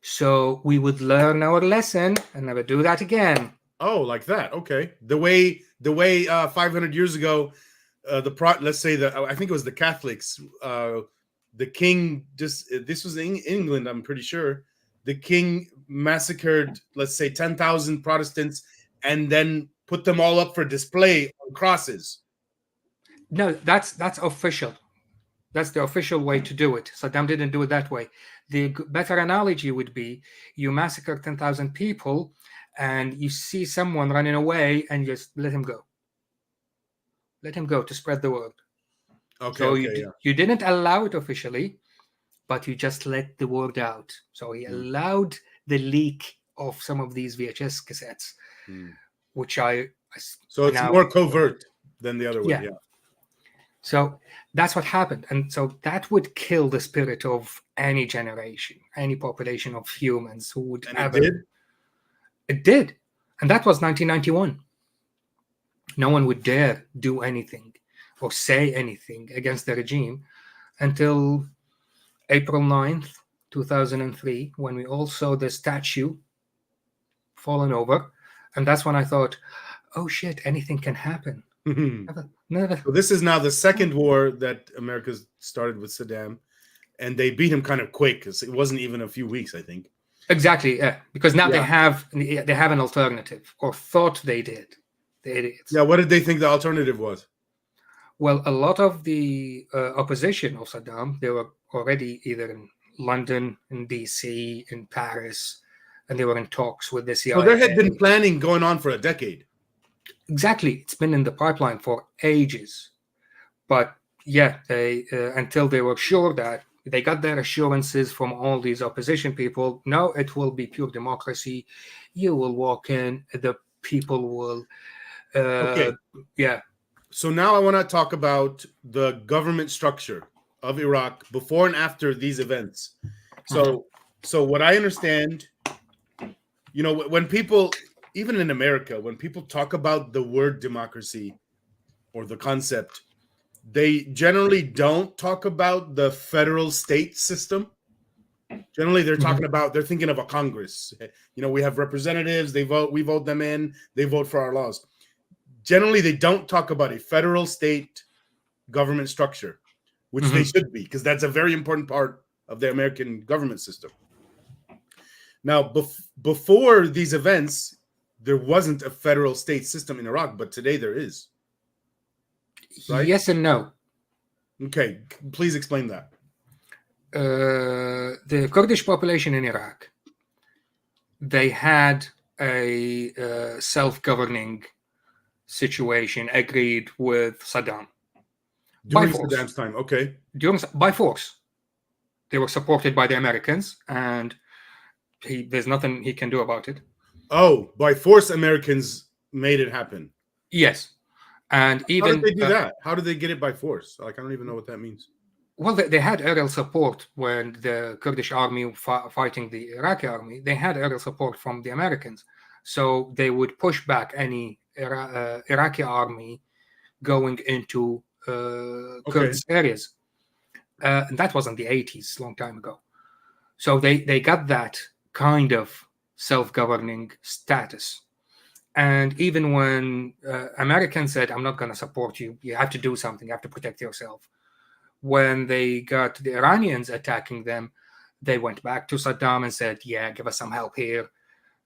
So we would learn our lesson and never do that again. Oh, like that. Okay. The way 500 years ago, let's say I think it was the Catholics, the king this was in England, I'm pretty sure. The king massacred, let's say, 10,000 Protestants and then put them all up for display on crosses. No, that's official. That's the official way to do it. Saddam didn't do it that way. The better analogy would be you massacre 10,000 people and you see someone running away and just let him go. Let him go to spread the word. Okay. So you didn't allow it officially, but you just let the word out. So he allowed the leak of some of these VHS cassettes, which So it's more covert than the other way. Yeah. So that's what happened. And so that would kill the spirit of any generation, any population of humans who would And ever. it did? It did. And that was 1991. No one would dare do anything or say anything against the regime until April 9th, 2003, when we all saw the statue fallen over. And that's when I thought, oh shit, anything can happen. Never. So this is now the second war that America started with Saddam, and they beat him kind of quick because it wasn't even a few weeks, I think. Exactly, yeah. Because now Yeah. they have an alternative, or thought they did. The idiots. Yeah, what did they think the alternative was? Well, a lot of the opposition of Saddam, they were already either in London, in DC, in Paris, and they were in talks with the CIA. So there had been planning going on for a decade. Exactly, it's been in the pipeline for ages. But yeah, they until they were sure that they got their assurances from all these opposition people. No, it will be pure democracy. You will walk in, the people will. Okay. Yeah. So now I want to talk about the government structure of Iraq before and after these events. So what I understand, when people, even in America, when people talk about the word democracy or the concept, they generally don't talk about the federal state system. Generally, they're thinking of a Congress. We have representatives, we vote them in, they vote for our laws. Generally, they don't talk about a federal state government structure, which they should be, because that's a very important part of the American government system. Now, before these events, there wasn't a federal state system in Iraq, but today there is. Right? Yes and no. Okay, please explain that. The Kurdish population in Iraq, they had a self-governing situation agreed with Saddam. During Saddam's time, okay. By force. They were supported by the Americans, and there's nothing he can do about it. Oh, by force, Americans made it happen. Yes. And even how did they do that? How did they get it by force? I don't even know what that means. Well, they had aerial support when the Kurdish army fighting the Iraqi army. They had aerial support from the Americans, so they would push back any Iraqi army going into Kurdish areas. And that was in the 80s, long time ago. So they got that kind of self-governing status. And even when Americans said, I'm not going to support you, you have to do something, you have to protect yourself. When they got the Iranians attacking them, they went back to Saddam and said, yeah, give us some help here.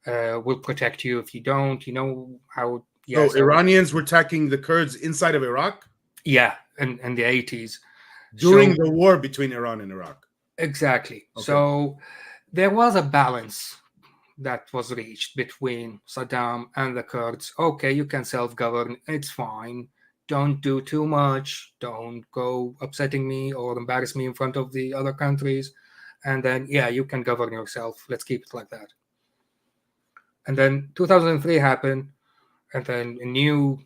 We'll protect you if you don't. You know how... Yeah, so Iranians were attacking the Kurds inside of Iraq? Yeah, in the 80s. During the war between Iran and Iraq. Exactly. Okay. So there was a balance that was reached between Saddam and the Kurds. Okay, you can self-govern. It's fine. Don't do too much. Don't go upsetting me or embarrass me in front of the other countries. And then, yeah, you can govern yourself. Let's keep it like that. And then 2003 happened. And then a new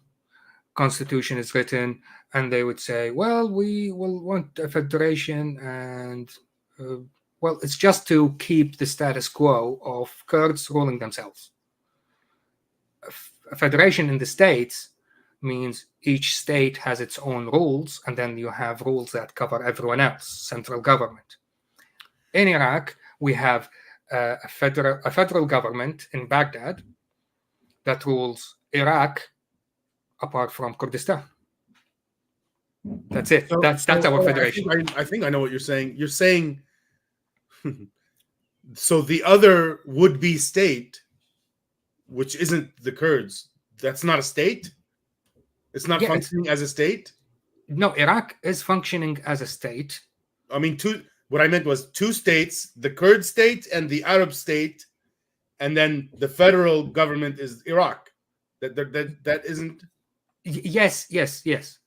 constitution is written. And they would say, well, we will want a federation. And, well, it's just to keep the status quo of Kurds ruling themselves. A federation in the States means each state has its own rules, and then you have rules that cover everyone else, central government. In Iraq, we have a federal government in Baghdad that rules Iraq apart from Kurdistan. That's it. That's our federation. I think I know what you're saying. You're saying so the other would-be state, which isn't the Kurds, that's not a state? It's not functioning as a state? No, Iraq is functioning as a state. I mean, what I meant was two states, the Kurd state and the Arab state, and then the federal government is Iraq. That isn't... Yes.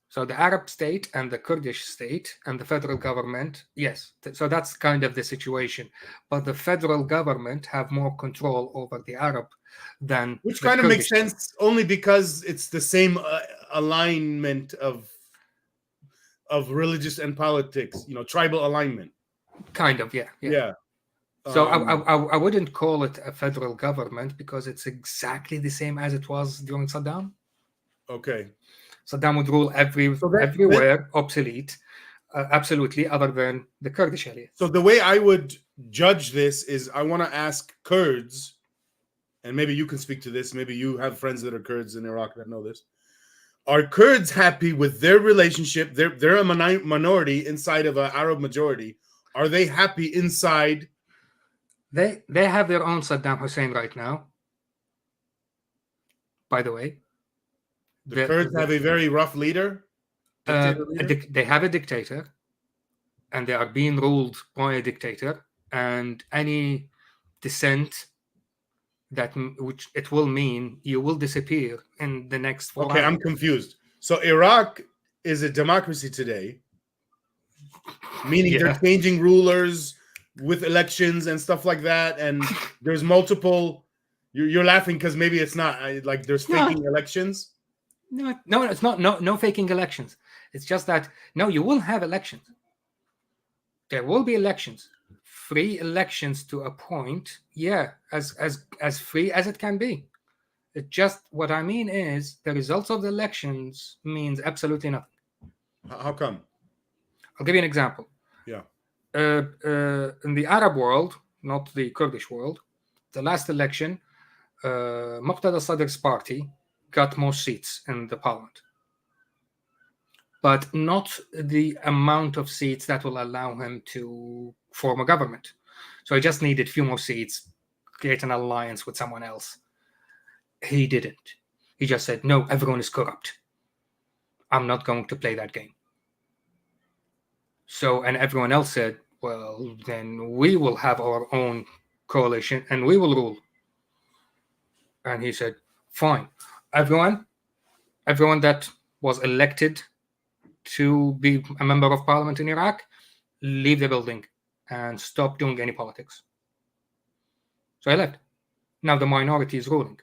So the Arab state and the Kurdish state and the federal government, yes. So that's kind of the situation. But the federal government have more control over the Arab than... Which kind of makes sense only because it's the same alignment of of religious and politics, tribal alignment. Kind of, yeah. Yeah. So I wouldn't call it a federal government because it's exactly the same as it was during Saddam. Okay. Saddam would rule everywhere, obsolete, absolutely, other than the Kurdish area. So the way I would judge this is I want to ask Kurds, and maybe you can speak to this. Maybe you have friends that are Kurds in Iraq that know this. Are Kurds happy with their relationship? They're a minority inside of an Arab majority. Are they happy inside? They have their own Saddam Hussein right now. By the way, the Kurds have a very rough leader. They have a dictator, and they are being ruled by a dictator. And any dissent which it will mean you will disappear in the next 4 hours. Okay, I'm confused. So Iraq is a democracy today, meaning they're changing rulers with elections and stuff like that, and there's multiple. You're laughing because maybe it's not like there's faking elections. No, it's not. No faking elections. It's just that you will have elections. There will be elections. Free elections to a point, as free as it can be. It just, what I mean is the results of the elections means absolutely nothing. How come? I'll give you an example. Yeah. In the Arab world, not the Kurdish world, the last election, Muqtada Sadr's party got more seats in the parliament, but not the amount of seats that will allow him to form a government. So he just needed a few more seats, create an alliance with someone else. He didn't. He just said, no, everyone is corrupt. I'm not going to play that game. So, and everyone else said, well, then we will have our own coalition and we will rule. And he said, fine. Everyone that was elected to be a member of parliament in Iraq, leave the building and stop doing any politics. So I left. Now the minority is ruling.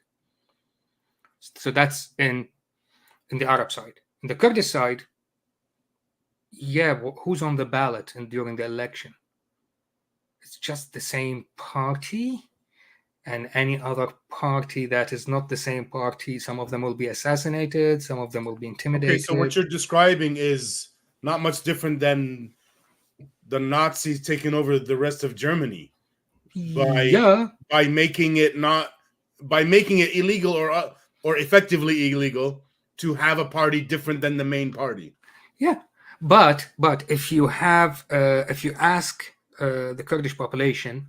So that's in the Arab side. In the Kurdish side, who's on the ballot and during the election? It's just the same party, and any other party that is not the same party, some of them will be assassinated, some of them will be intimidated. Okay, so what you're describing is not much different than the Nazis taking over the rest of Germany by making it illegal or effectively illegal to have a party different than the main party. Yeah, but if you ask the Kurdish population,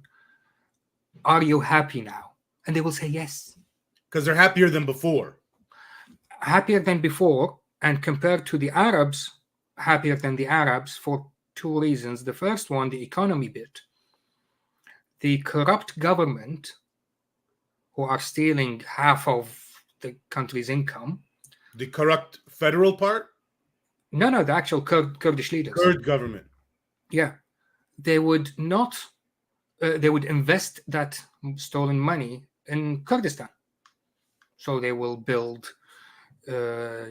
are you happy now? And they will say yes. Because they're happier than before. Happier than before, and compared to the Arabs, happier than the Arabs for two reasons. The first one, the economy bit. The corrupt government, who are stealing half of the country's income. The corrupt federal part? No, the actual Kurdish leaders. Kurd government. Yeah. They would not... they would invest that stolen money in Kurdistan. So they will build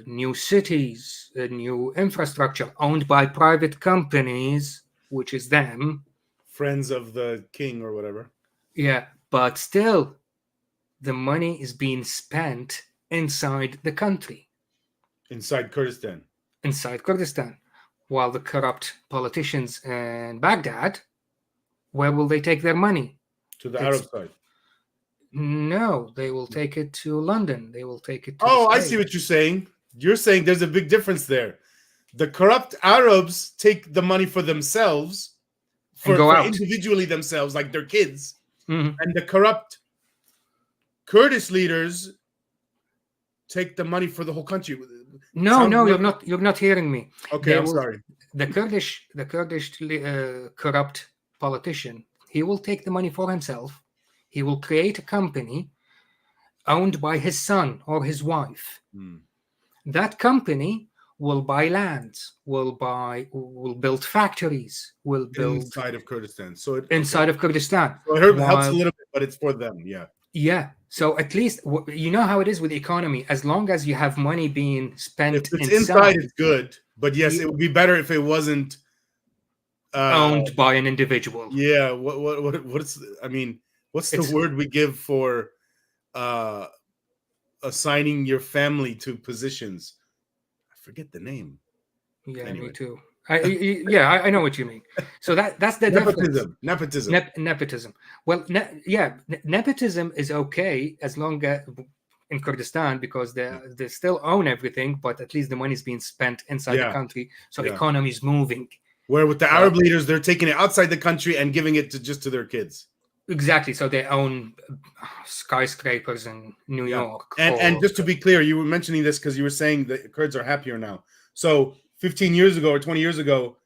new cities, new infrastructure owned by private companies, which is them. Friends of the king or whatever. Yeah, but still, the money is being spent inside the country. Inside Kurdistan. Inside Kurdistan. While the corrupt politicians in Baghdad, where will they take their money? To the Arab side. No, they will take it to London. They will take it to I see what you're saying. You're saying there's a big difference there. The corrupt Arabs take the money for themselves, for individually themselves, like their kids. Mm-hmm. And the corrupt Kurdish leaders take the money for the whole country. No, you're not hearing me. Okay, sorry. The Kurdish corrupt politician, he will take the money for himself. He will create a company owned by his son or his wife. That company will buy lands, will build factories, will build inside of Kurdistan. inside of Kurdistan. So it helps a little bit, but it's for them. Yeah. Yeah. So at least you know how it is with the economy. As long as you have money being If spent it's inside, inside, it's good. But yes, it would be better if it wasn't. owned by an individual. Yeah. What's? I mean, what's the word we give for assigning your family to positions? I forget the name. Yeah, Anyway. me too. I know what you mean. So that's the difference. Nepotism. Well, nepotism is okay as long as in Kurdistan, because they still own everything, but at least the money is being spent inside the country, so economy is moving. Where with the Arab leaders, they're taking it outside the country and giving it to their kids. Exactly. So they own skyscrapers in New York. And just to be clear, you were mentioning this because you were saying the Kurds are happier now. So 15 years ago or 20 years ago,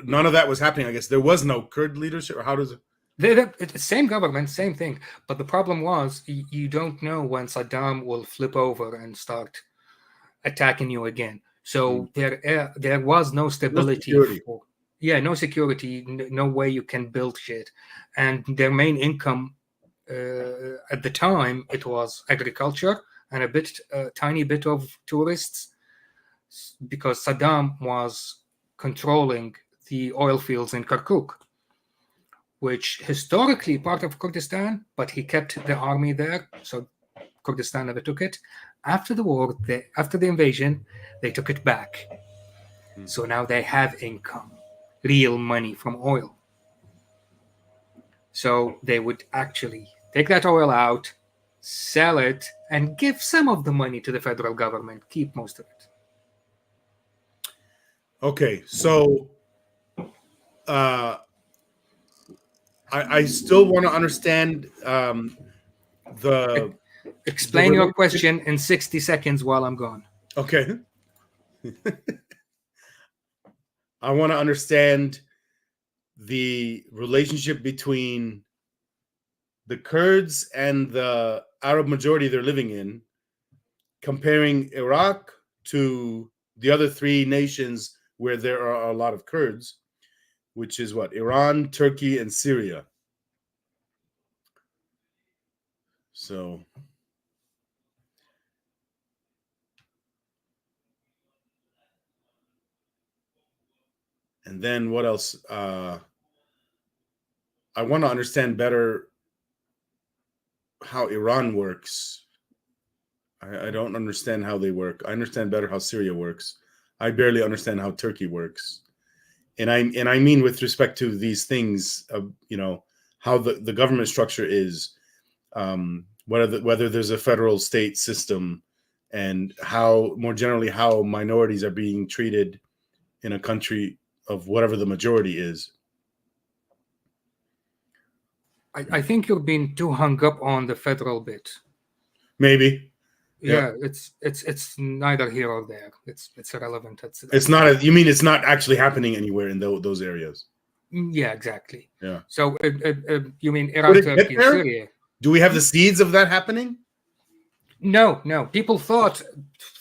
none of that was happening. I guess there was no Kurd leadership, or how does it? The same government, same thing. But the problem was you don't know when Saddam will flip over and start attacking you again. So there was no stability. No security, no way you can build shit. And their main income at the time, it was agriculture and a tiny bit of tourists, because Saddam was controlling the oil fields in Kirkuk, which historically part of Kurdistan, but he kept the army there, so Kurdistan never took it. After the war, after the invasion, they took it back. So now they have income, real money from oil. So they would actually take that oil out, sell it, and give some of the money to the federal government, keep most of it. Okay, so I still want to understand the. Explain your question in 60 seconds while I'm gone. Okay. I want to understand the relationship between the Kurds and the Arab majority they're living in, comparing Iraq to the other three nations where there are a lot of Kurds, which is what? Iran, Turkey, and Syria. So and then what else? I want to understand better how Iran works. I don't understand how they work. I understand better how Syria works. I barely understand how Turkey works. And I mean with respect to these things, how the government structure is, whether there's a federal state system, and how more generally how minorities are being treated in a country of whatever the majority is. I think you're being too hung up on the federal bit. Maybe. Yeah, it's neither here or there. It's irrelevant. It's not. You mean it's not actually happening anywhere in those areas? Yeah, exactly. Yeah. So you mean Iraq, Turkey, and Syria? Do we have the seeds of that happening? No. People thought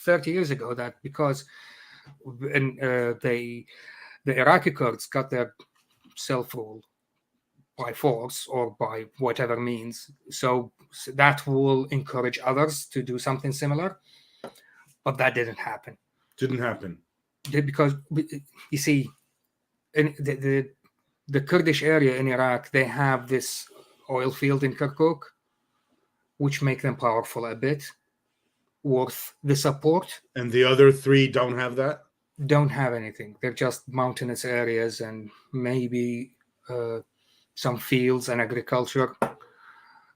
30 years ago that because the Iraqi Kurds got their self-rule by force or by whatever means, so that will encourage others to do something similar. But that didn't happen. Because you see, in the Kurdish area in Iraq, they have this oil field in Kirkuk, which make them powerful a bit, worth the support. And the other three don't have that? Don't have anything. They're just mountainous areas and maybe some fields and agriculture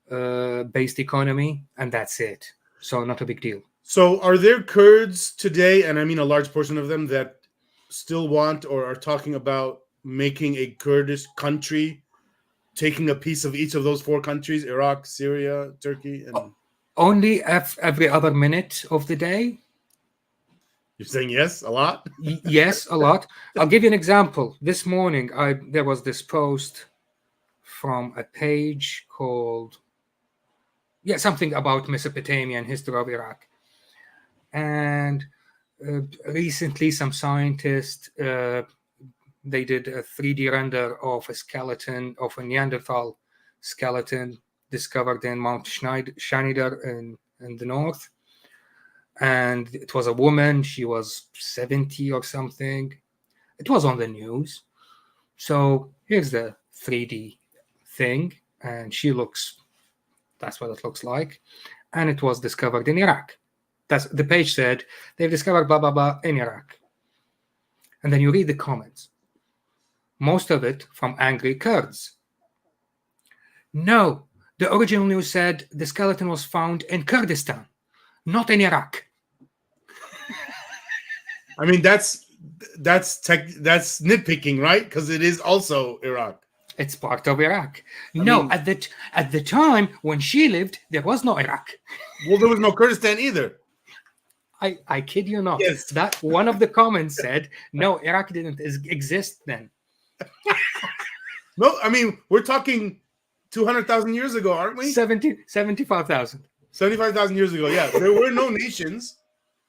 based economy, and that's it. So not a big deal. So are there Kurds today, and I mean a large portion of them, that still want or are talking about making a Kurdish country, taking a piece of each of those four countries, Iraq, Syria, Turkey? And only every other minute of the day. You're saying yes, a lot? Yes, a lot. I'll give you an example. This morning, there was this post from a page called, something about Mesopotamia and history of Iraq. And recently, some scientists, they did a 3D render of a skeleton of a Neanderthal skeleton discovered in Mount Schneider in the north. And it was a woman. She was 70 or something. It was on the news. So here's the 3D thing. And that's what it looks like. And it was discovered in Iraq. The page said, they've discovered blah, blah, blah in Iraq. And then you read the comments. Most of it from angry Kurds. No, the original news said the skeleton was found in Kurdistan, not in Iraq. I mean, that's nitpicking, right? Because it is also Iraq. It's part of Iraq. I mean, at the time when she lived, there was no Iraq. Well, there was no Kurdistan either. I kid you not. Yes. That one of the comments said, no, Iraq didn't exist then. No, I mean, we're talking 200,000 years ago, aren't we? 75,000. 75,000 years ago, yeah. There were no nations.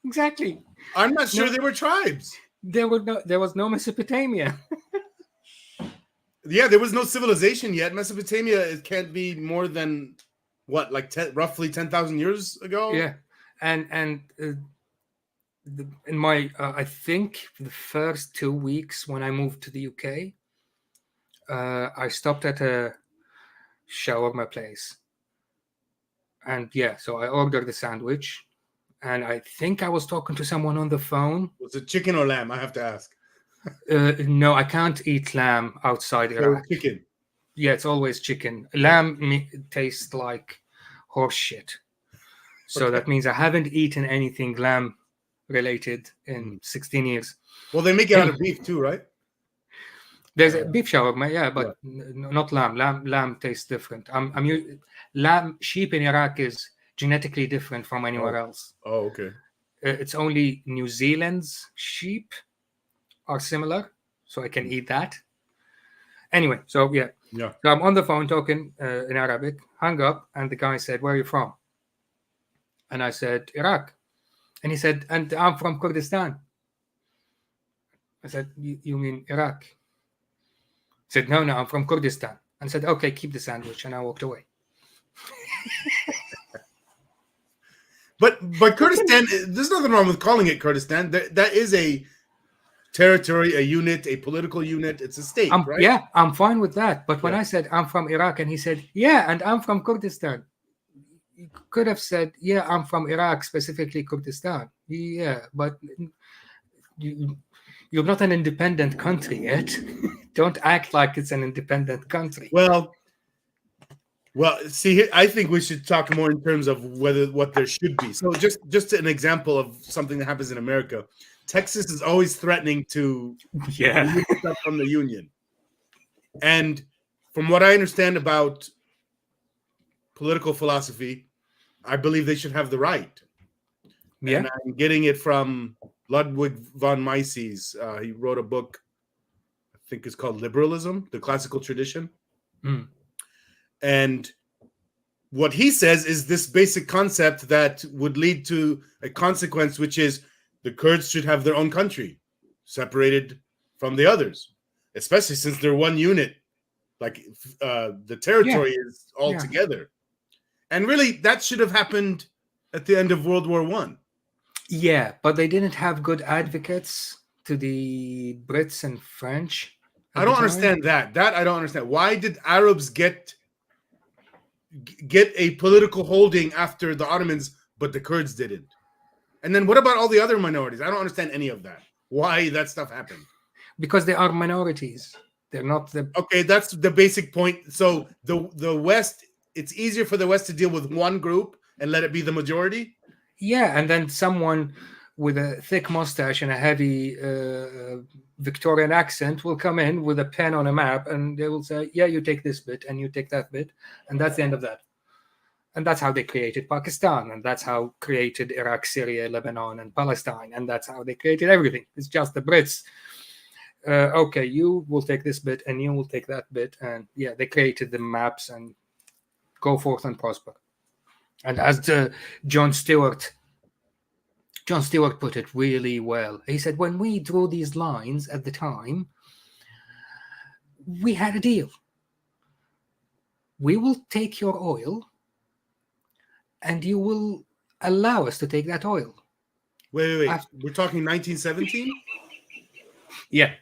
Exactly. I'm not sure there were tribes. There was no Mesopotamia. Yeah, there was no civilization yet. Mesopotamia, it can't be more than what, like roughly 10,000 years ago? Yeah. And in my I think the first 2 weeks when I moved to the UK, I stopped at a shawarma place, and so I ordered a sandwich, and I think I was talking to someone on the phone. Was it chicken or lamb? I have to ask. No, I can't eat lamb outside Iraq. Chicken. Yeah, it's always chicken. Lamb tastes like horse shit. So that means I haven't eaten anything lamb related in 16 years. Well, they make it out of beef too, right? There's a beef shawarma, but not lamb. Lamb tastes different. Sheep in Iraq is genetically different from anywhere else. Oh, okay. It's only New Zealand's sheep are similar, so I can eat that. Anyway, so So I'm on the phone talking in Arabic, hung up, and the guy said, "Where are you from?" And I said, "Iraq." And he said, "And I'm from Kurdistan." I said, "You mean Iraq?" He said, No, I'm from Kurdistan. And I said, "Okay, keep the sandwich." And I walked away. But Kurdistan, there's nothing wrong with calling it Kurdistan. That is a territory, a unit, a political unit. It's a state, right? Yeah, I'm fine with that. But when I said I'm from Iraq, and he said, "Yeah, and I'm from Kurdistan," you could have said, "Yeah, I'm from Iraq, specifically Kurdistan." Yeah, but you're not an independent country yet. Don't act like it's an independent country. Well, see, I think we should talk more in terms of what there should be. So just an example of something that happens in America. Texas is always threatening to remove stuff from the union. And from what I understand about political philosophy, I believe they should have the right. Yeah. And I'm getting it from Ludwig von Mises. He wrote a book, I think it's called Liberalism, the Classical Tradition. Mm. And what he says is this basic concept that would lead to a consequence, which is the Kurds should have their own country, separated from the others, especially since they're one unit. Like the territory is all together. And really, that should have happened at the end of World War I. Yeah, but they didn't have good advocates to the Brits and French. I don't understand that. I don't understand. Why did Arabs get a political holding after the Ottomans, but the Kurds didn't? And then what about all the other minorities? I don't understand any of that. Why that stuff happened? Because they are minorities. They're not the... Okay, that's the basic point. So the West, it's easier for the West to deal with one group and let it be the majority? Yeah, and then someone with a thick mustache and a heavy Victorian accent will come in with a pen on a map, and they will say, "Yeah, you take this bit and you take that bit," and that's the end of that. And that's how they created Pakistan, and that's how created Iraq, Syria, Lebanon, and Palestine, and that's how they created everything. It's just the Brits. Okay, you will take this bit and you will take that bit, and they created the maps and go forth and prosper. And as John Stewart put it really well, he said, when we drew these lines at the time, we had a deal. we will take your oil and you will allow us to take that oil. Wait. We're talking 1917? Yeah.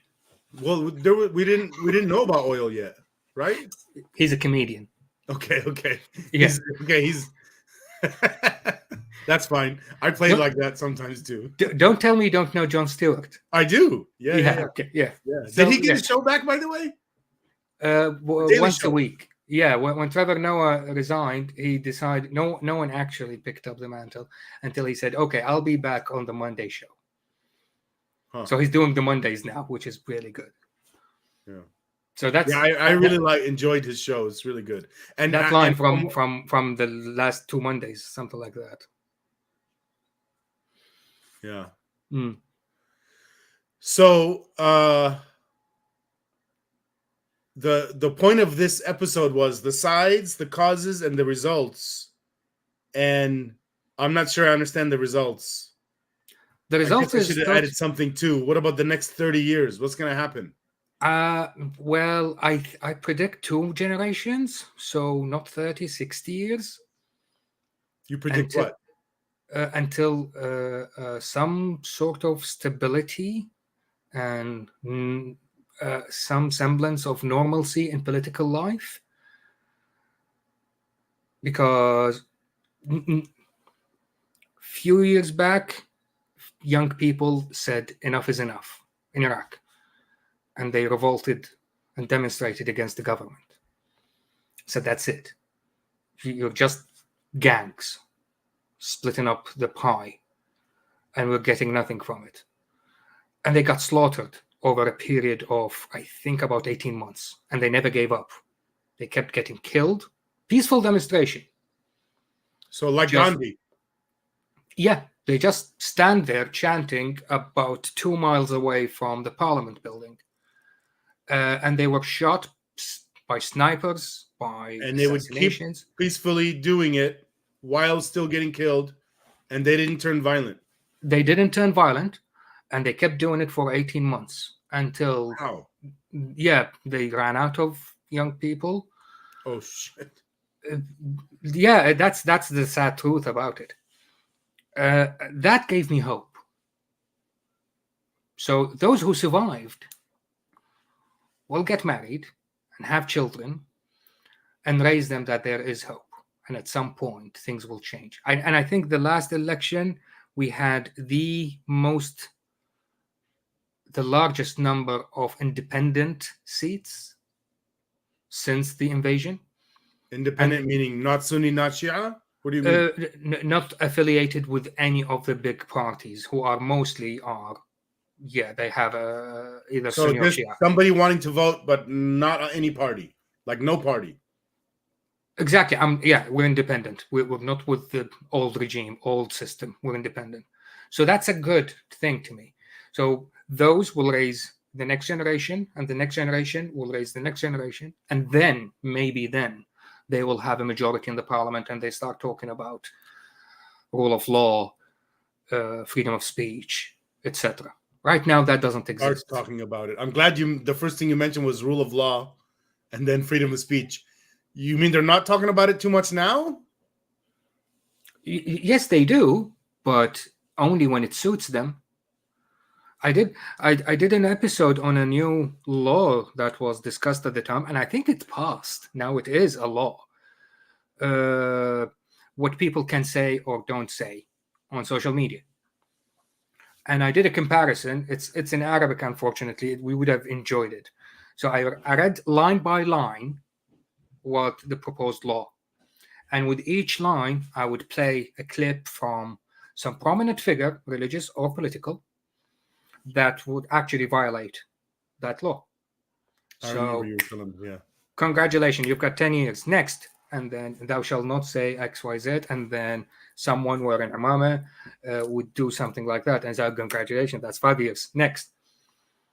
Well, we didn't know about oil yet, right? He's a comedian. Okay. Yeah. He's that's fine. I play like that sometimes too. Don't tell me you don't know Jon Stewart. I do. Yeah. Okay. Yeah. Did he get his show back, by the way? Once a week. Yeah. When Trevor Noah resigned, he decided no one actually picked up the mantle until he said, "Okay, I'll be back on the Monday show." Huh. So he's doing the Mondays now, which is really good. Yeah. So that's I really enjoyed his show. It's really good. And that line from the last 2 Mondays, something like that. Yeah. Mm. So the point of this episode was the sides, the causes, and the results. And I'm not sure I understand the results. The results I should have added something too. What about the next 30 years? What's going to happen? Well, I predict 2 generations, so not 30, 60 years. You predict what? Until some sort of stability and some semblance of normalcy in political life. Because few years back, young people said enough is enough in Iraq. And they revolted and demonstrated against the government. So that's it. You're just gangs splitting up the pie, and we're getting nothing from it. And they got slaughtered over a period of, I think, about 18 months. And they never gave up. They kept getting killed. Peaceful demonstration. So like Gandhi. Yeah, they just stand there chanting about 2 miles away from the Parliament building. And they were shot by snipers, by and they would keep peacefully doing it while still getting killed, and they didn't turn violent. They didn't turn violent, and they kept doing it for 18 months until they ran out of young people. Oh shit! Yeah, that's the sad truth about it. That gave me hope. So those who survived will get married and have children and raise them that there is hope. And at some point, things will change. And I think the last election, we had the largest number of independent seats since the invasion. Independent meaning not Sunni, not Shia? What do you mean? Not affiliated with any of the big parties, who are mostly they have either Sunni or Shia. Somebody wanting to vote, but not any party, like no party. Exactly. We're independent. We're not with the old regime, old system. We're independent. So that's a good thing to me. So those will raise the next generation, and the next generation will raise the next generation, and then maybe they will have a majority in the parliament, and they start talking about rule of law, freedom of speech, etc. Right now, that doesn't exist. Start talking about it. I'm glad the first thing you mentioned was rule of law, and then freedom of speech. You mean they're not talking about it too much now? Yes, they do, but only when it suits them. I did an episode on a new law that was discussed at the time, and I think it passed. Now it is a law. What people can say or don't say on social media. And I did a comparison. It's in Arabic, unfortunately. We would have enjoyed it. So I read line by line what the proposed law. And with each line, I would play a clip from some prominent figure, religious or political, that would actually violate that law. I remember you were telling me, yeah. Congratulations, you've got 10 years. Next. And then thou shalt not say X, Y, Z. And then someone wearing a imamah would do something like that. And say, congratulations, that's 5 years. Next.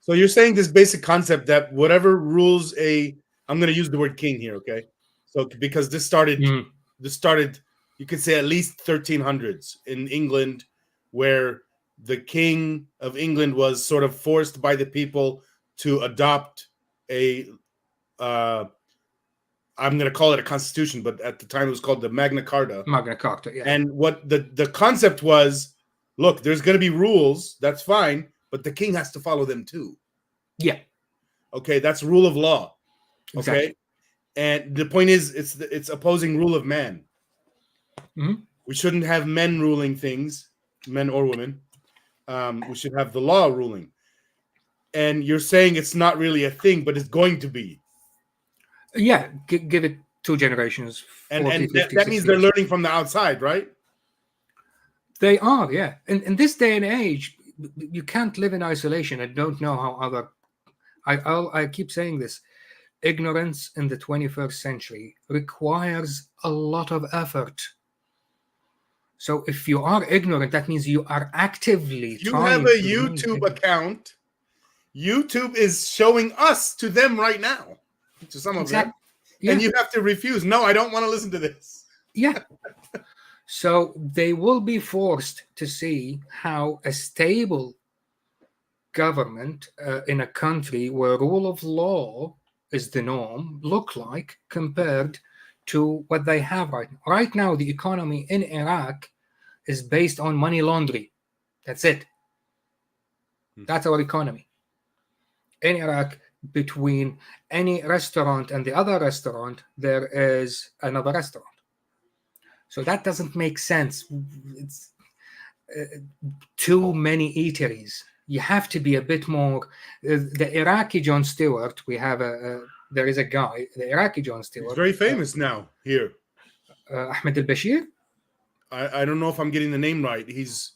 So you're saying this basic concept that whatever rules I'm going to use the word king here, okay? So because this started, you could say at least 1300s in England, where the king of England was sort of forced by the people to adopt a I'm going to call it a constitution, but at the time it was called the Magna Carta. Magna Carta, yeah. And what the concept was, look, there's going to be rules, that's fine, but the king has to follow them too. Yeah. Okay, that's rule of law. Okay, Exactly. and the point is, it's opposing rule of man. Mm-hmm. We shouldn't have men ruling things, men or women. We should have the law ruling. And you're saying it's not really a thing, but it's going to be. Yeah, give it 2 generations. 40, And 50, that means they're learning from the outside, right? They are, yeah. In this day and age, you can't live in isolation and don't know how other. I keep saying this. Ignorance in the 21st century requires a lot of effort. So if you are ignorant, that means you are actively If you trying have a to YouTube account, YouTube is showing us to them right now, to some of them. Yeah. And you have to refuse. No, I don't want to listen to this. Yeah. So they will be forced to see how a stable government in a country where rule of law is the norm look like compared to what they have right now. Right now, the economy in Iraq is based on money laundering. That's it. That's our economy. In Iraq, between any restaurant and the other restaurant, there is another restaurant. So that doesn't make sense. It's too many eateries. You have to be a bit more. The Iraqi Jon Stewart, we have there is a guy, the Iraqi Jon Stewart. He's very famous now here. Ahmed al-Bashir? I don't know if I'm getting the name right. He's...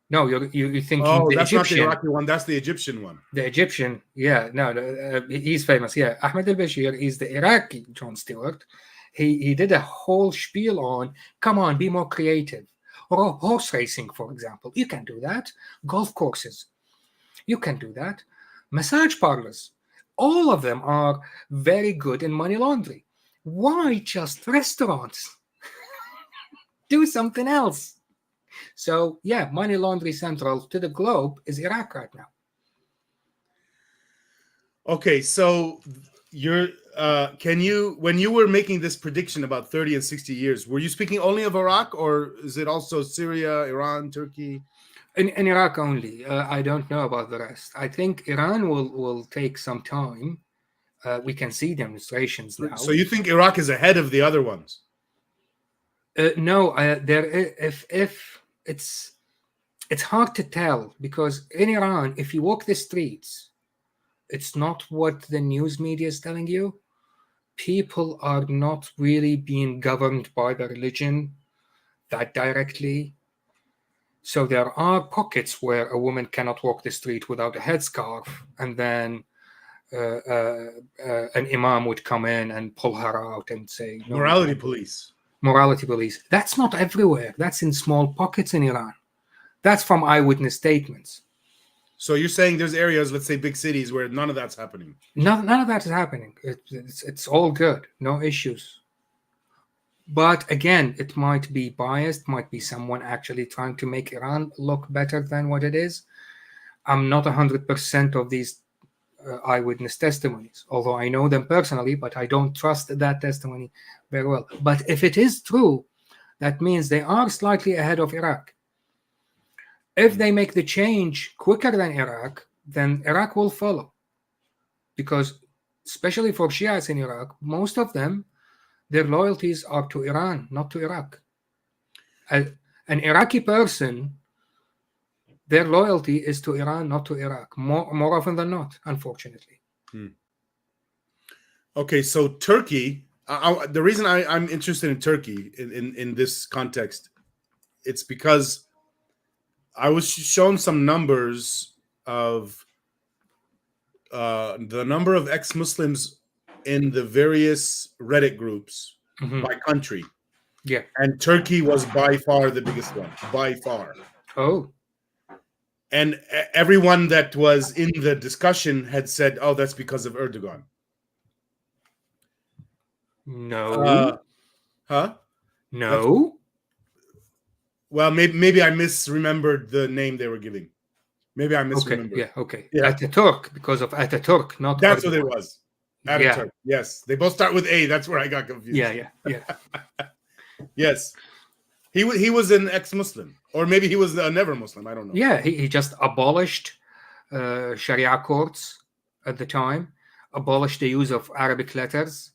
No, you're thinking the that's Egyptian. Not the Iraqi one. That's the Egyptian one. The Egyptian, yeah. No, he's famous. Yeah, Ahmed al-Bashir is the Iraqi Jon Stewart. He did a whole spiel on, come on, be more creative. Or horse racing, for example. You can do that. Golf courses. You can do that. Massage parlors. All of them are very good in money laundering. Why just restaurants? Do something else. So, yeah, money laundering central to the globe is Iraq right now. Okay, so you're... when you were making this prediction about 30 and 60 years, were you speaking only of Iraq, or is it also Syria, Iran, Turkey? In Iraq only. I don't know about the rest. I think Iran will take some time. We can see demonstrations now. So you think Iraq is ahead of the other ones? No, if it's hard to tell, because in Iran, if you walk the streets, it's not what the news media is telling you. People are not really being governed by the religion that directly. So there are pockets where a woman cannot walk the street without a headscarf, and then an imam would come in and pull her out and say, no, morality police. Morality police. That's not everywhere. That's in small pockets in Iran. That's from eyewitness statements. So you're saying there's areas, let's say big cities, where none of that's happening? None of that is happening. It's all good. No issues. But again, it might be biased, might be someone actually trying to make Iran look better than what it is. I'm not 100% of these eyewitness testimonies, although I know them personally, but I don't trust that testimony very well. But if it is true, that means they are slightly ahead of Iraq. If they make the change quicker than Iraq, then Iraq will follow. Because especially for Shiites in Iraq, most of them, their loyalties are to Iran, not to Iraq. An Iraqi person, their loyalty is to Iran, not to Iraq, more often than not, unfortunately. Okay, so Turkey, the reason I'm interested in Turkey in this context, it's because I was shown some numbers of the number of ex-Muslims in the various Reddit groups by country. Yeah. And Turkey was by far the biggest one, by far. Oh. And everyone that was in the discussion had said, oh, that's because of Erdogan. No. No. Well, maybe I misremembered the name they were giving. Maybe I misremembered. Okay. Yeah. Ataturk, because of Ataturk, not that's Erdogan. what it was. Ataturk. Yes, they both start with A. That's where I got confused. Yeah. Yes, he was an ex-Muslim, or maybe he was a never Muslim. I don't know. Yeah, he just abolished Sharia courts at the time, abolished the use of Arabic letters.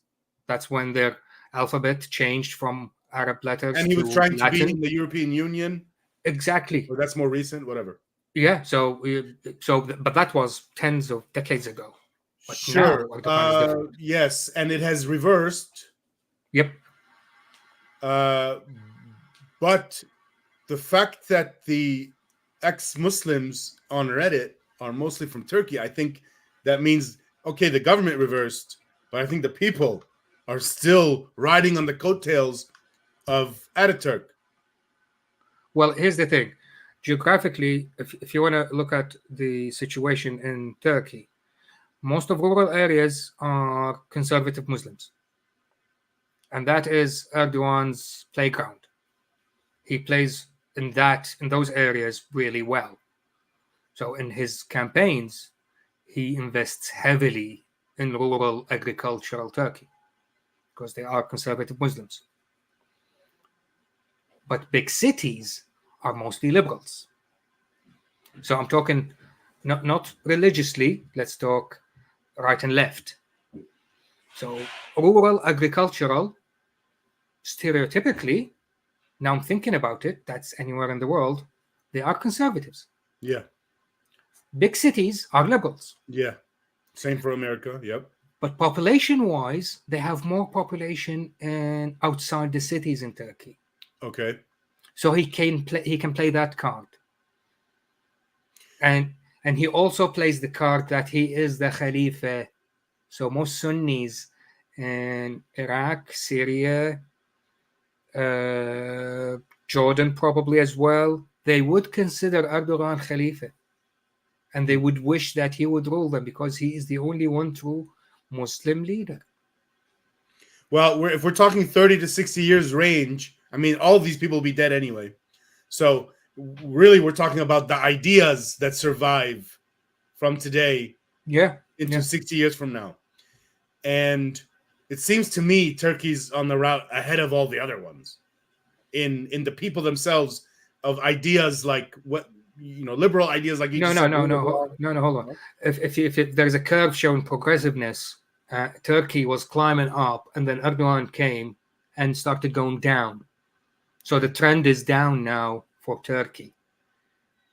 That's when their alphabet changed from Arab letters And he was to trying Latin. to be in the European Union. Exactly. Or that's more recent, whatever. Yeah. But that was tens of decades ago. But Sure. now Erdogan is different. Yes, and it has reversed. Yep. But the fact that the ex-Muslims on Reddit are mostly from Turkey, I think that means, okay, the government reversed, but I think the people are still riding on the coattails of Ataturk. Well, here's the thing. Geographically, if you want to look at the situation in Turkey, most of rural areas are conservative Muslims. And that is Erdogan's playground. He plays in those areas really well. So in his campaigns, he invests heavily in rural agricultural Turkey because they are conservative Muslims. But big cities are mostly liberals. So I'm talking not religiously, let's talk right and left. So rural agricultural, stereotypically, now I'm thinking about it, that's anywhere in the world, they are conservatives. Yeah. Big cities are liberals. Yeah. Same for America. Yep. But population-wise, they have more population outside the cities in Turkey. Okay. So he can play that card. And he also plays the card that he is the Khalifa. So most Sunnis in Iraq, Syria, Jordan probably as well, they would consider Erdogan Khalifa. And they would wish that he would rule them because he is the only one true Muslim leader. Well, if we're talking 30 to 60 years range, I mean, all of these people will be dead anyway. So really, we're talking about the ideas that survive from today into 60 years from now. And it seems to me Turkey's on the route ahead of all the other ones in the people themselves of ideas like liberal ideas like no, hold on. If there's a curve showing progressiveness, Turkey was climbing up, and then Erdogan came and started going down. So the trend is down now for Turkey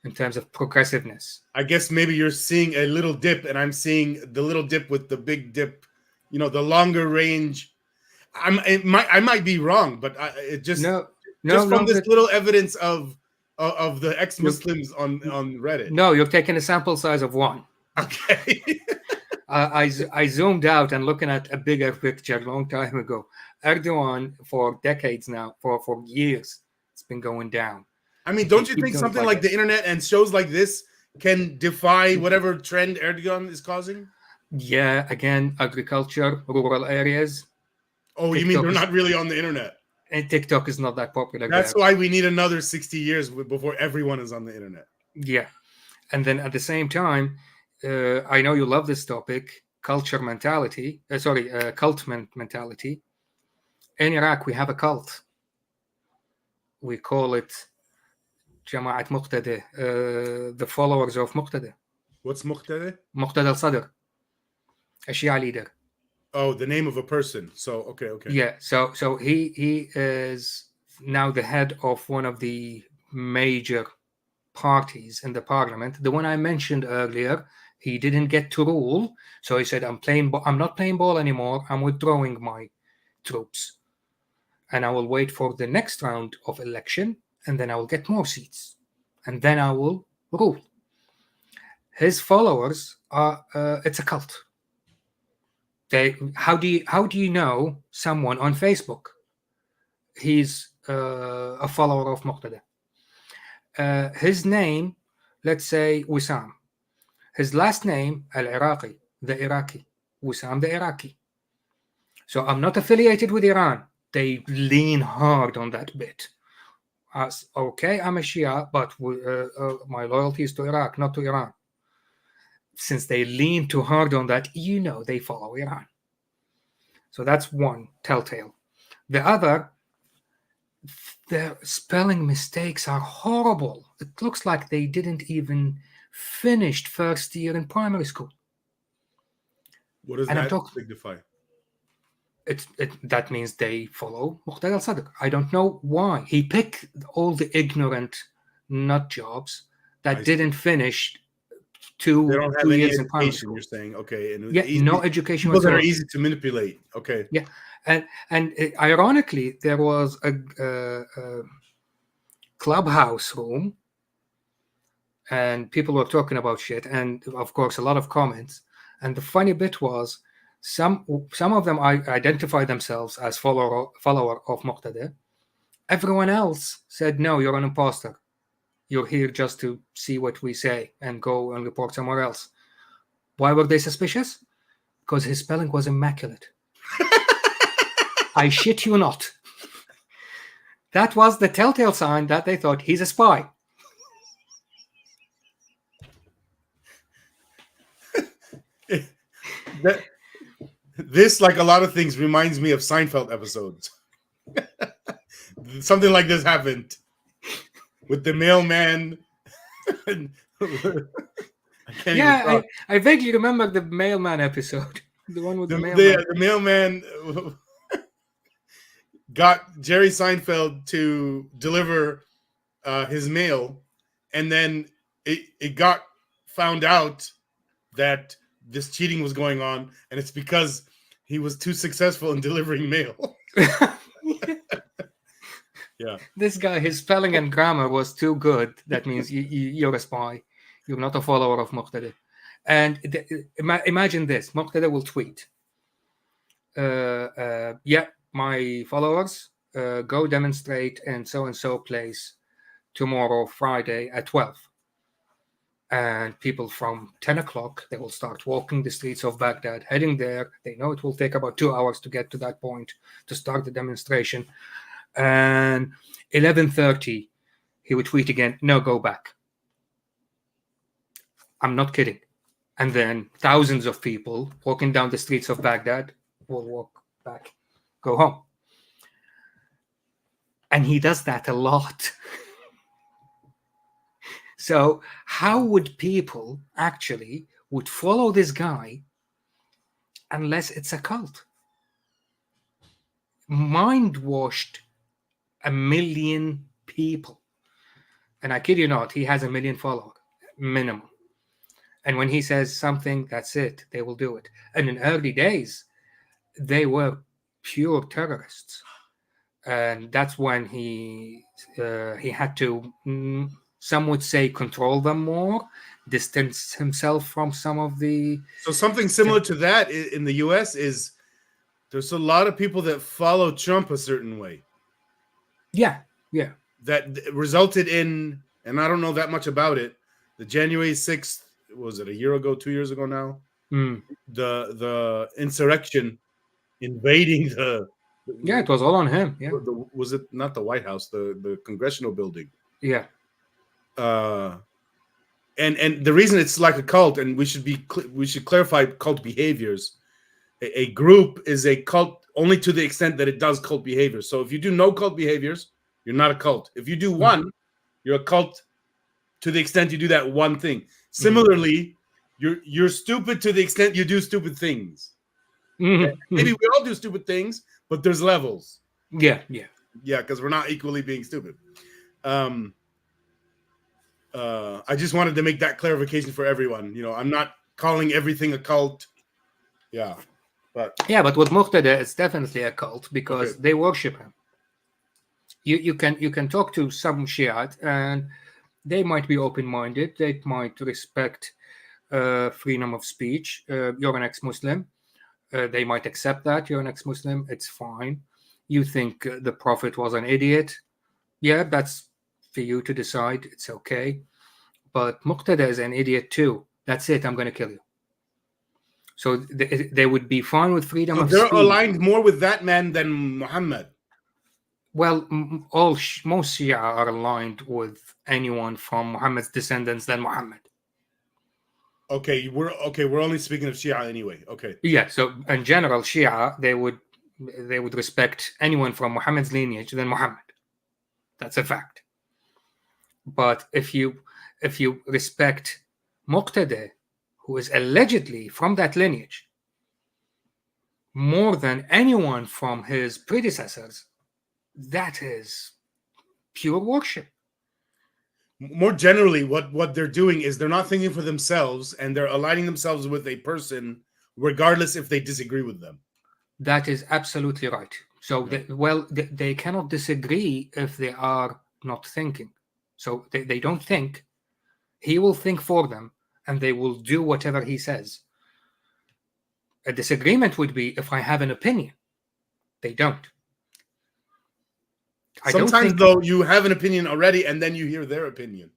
in terms of progressiveness. I guess maybe you're seeing a little dip, and I'm seeing the little dip with the big dip. The longer range. I might be wrong, but just from this little evidence of the ex-Muslims on Reddit. No, you're taking a sample size of one. Okay. I zoomed out and looking at a bigger picture a long time ago. Erdogan, for decades now, for years, it's been going down. I mean, don't you think something like the internet and shows like this can defy whatever trend Erdogan is causing? Yeah, again, agriculture, rural areas. Oh, you mean they're not really on the internet? And TikTok is not that popular. That's why we need another 60 years before everyone is on the internet. Yeah. And then at the same time, I know you love this topic, cult mentality. In Iraq, we have a cult. We call it Jama'at Muqtada, the followers of Muqtada. What's Muqtada? Muqtada al-Sadr, a Shia leader. Oh, the name of a person. So, okay. Yeah, so he is now the head of one of the major parties in the parliament. The one I mentioned earlier, he didn't get to rule, so he said, I'm not playing ball anymore. I'm withdrawing my troops. And I will wait for the next round of election, and then I will get more seats. And then I will rule. His followers are, it's a cult. How do you know someone on Facebook? He's a follower of Muqtada. His name, let's say Wissam. His last name, Al-Iraqi, the Iraqi. Wissam the Iraqi. So I'm not affiliated with Iran. They lean hard on that bit. Okay, I'm a Shia, but my loyalty is to Iraq, not to Iran. Since they lean too hard on that, they follow Iran. So that's one telltale. The other, their spelling mistakes are horrible. It looks like they didn't even finish first year in primary school. What does And I'm that talking, signify? that means they follow Muqtada al-Sadr. I don't know why. He picked all the ignorant nut jobs that I see. didn't finish They don't have two any years in primary education. school. You're saying, okay, and Yeah, easy, no education people that are whatsoever. easy to manipulate. Okay. Yeah, and ironically, there was a clubhouse room, and people were talking about shit, and of course, a lot of comments. And the funny bit was, some of them identified themselves as follower of Muqtada. Everyone else said, "No, you're an imposter. You're here just to see what we say and go and report somewhere else." Why were they suspicious? Because his spelling was immaculate. I shit you not. That was the telltale sign that they thought he's a spy. This, like a lot of things, reminds me of Seinfeld episodes. Something like this happened with the mailman. I vaguely remember the mailman episode. The one with the mailman. The mailman got Jerry Seinfeld to deliver his mail, and then it got found out that this cheating was going on, and it's because he was too successful in delivering mail. Yeah. This guy, his spelling and grammar was too good. That means you're a spy. You're not a follower of Muqtada. And imagine this. Muqtada will tweet, yeah, my followers, go demonstrate in so-and-so place tomorrow, Friday at 12. And people from 10 o'clock, they will start walking the streets of Baghdad, heading there. They know it will take about 2 hours to get to that point to start the demonstration. And 11:30, he would tweet again, "No, go back." I'm not kidding. And then thousands of people walking down the streets of Baghdad will walk back, go home. And he does that a lot. So how would people actually would follow this guy unless it's a cult? Mind-washed 1 million people. And I kid you not, he has 1 million followers, minimum. And when he says something, that's it. They will do it. And in early days, they were pure terrorists. And that's when he had to, some would say, control them more, distance himself from some of the... So something similar to that in the U.S. is there's a lot of people that follow Trump a certain way. Yeah. That resulted in, and I don't know that much about it, the January 6th, was it a year ago, 2 years ago now? The insurrection invading the... Yeah, it was all on him. Yeah. Was it not the White House, the congressional building? Yeah. And the reason it's like a cult, and we should clarify cult behaviors. A group is a cult only to the extent that it does cult behaviors. So if you do no cult behaviors, you're not a cult. If you do one, you're a cult to the extent you do that one thing. Similarly, you're stupid to the extent you do stupid things. Maybe we all do stupid things, but there's levels. Yeah, because we're not equally being stupid. I just wanted to make that clarification for everyone. I'm not calling everything a cult. Yeah, but with Muqtada, it's definitely a cult because they worship him. You can talk to some Shiite and they might be open-minded. They might respect freedom of speech. You're an ex-Muslim. They might accept that you're an ex-Muslim. It's fine. You think the Prophet was an idiot. Yeah, that's for you to decide. It's okay. But Muqtada is an idiot too. That's it. I'm going to kill you. So they would be fine with freedom of speech. They're aligned more with that man than Muhammad. Well, most Shia are aligned with anyone from Muhammad's descendants than Muhammad. Okay, we're only speaking of Shia anyway. Okay. Yeah, so in general, Shia, they would respect anyone from Muhammad's lineage than Muhammad. That's a fact. But if you respect Muqtada, who is allegedly from that lineage, more than anyone from his predecessors, that is pure worship. More generally, what they're doing is they're not thinking for themselves, and they're aligning themselves with a person, regardless if they disagree with them. That is absolutely right. So, they cannot disagree if they are not thinking. So they don't think. He will think for them, and they will do whatever he says. A disagreement would be if I have an opinion. They don't. Sometimes, though, you have an opinion already, and then you hear their opinion,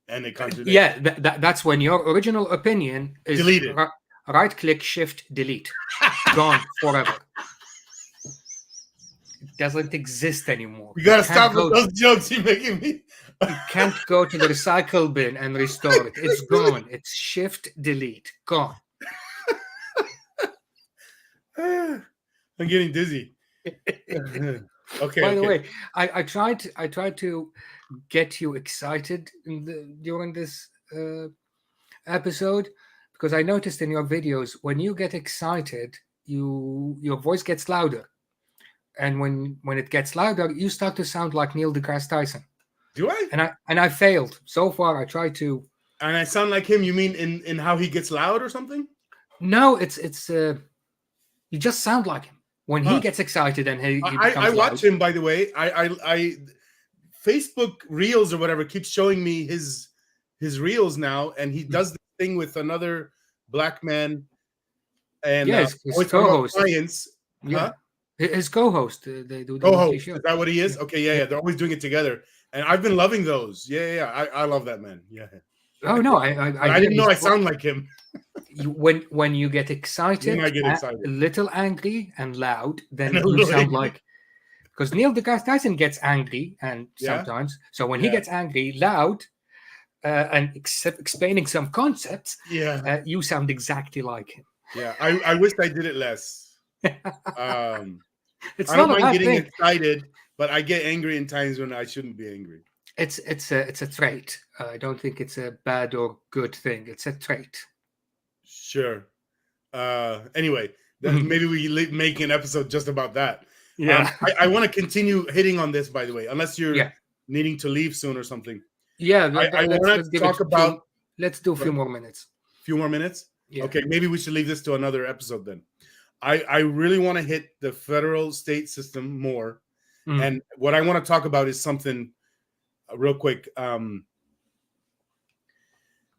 and it contradicts. Yeah, that's when your original opinion is deleted. Right-click, Shift, Delete, gone forever. It doesn't exist anymore. You gotta stop with those jokes you're making me. You can't go to the recycle bin and restore it. It's gone. It's Shift, Delete, gone. I'm getting dizzy. Okay. By the way, I tried to get you excited during this episode, because I noticed in your videos when you get excited, your voice gets louder, and when it gets louder, you start to sound like Neil deGrasse Tyson. Do I? And I failed so far. I tried to. And I sound like him. You mean in how he gets loud or something? No, it's you just sound like him. When he gets excited and he becomes I watch loud. him, by the way. I Facebook Reels or whatever keeps showing me his Reels now, and he does the thing with another black man and his co-host. Science. Yeah, his co-host. They do the co-host. show. Is that what he is? Okay, yeah. They're always doing it together, and I've been loving those. Yeah. I love that man. Yeah. Oh no, I didn't know I sound like him. When you get excited, When I get excited, a little angry and loud, then you sound like, because Neil deGrasse Tyson gets angry and sometimes. So when he gets angry, loud, and explaining some concepts, you sound exactly like him. Yeah, I wish I did it less. It's I not don't a mind bad getting thing. excited, but I get angry in times when I shouldn't be angry. It's a trait. I don't think it's a bad or good thing. It's a trait. Sure. Anyway, maybe we make an episode just about that. Yeah. I want to continue hitting on this, by the way, unless you're needing to leave soon or something. Yeah. I want to talk about. Let's do a few more minutes. Few more minutes? Yeah. Okay, maybe we should leave this to another episode then. I really want to hit the federal state system more. And what I want to talk about is something real quick.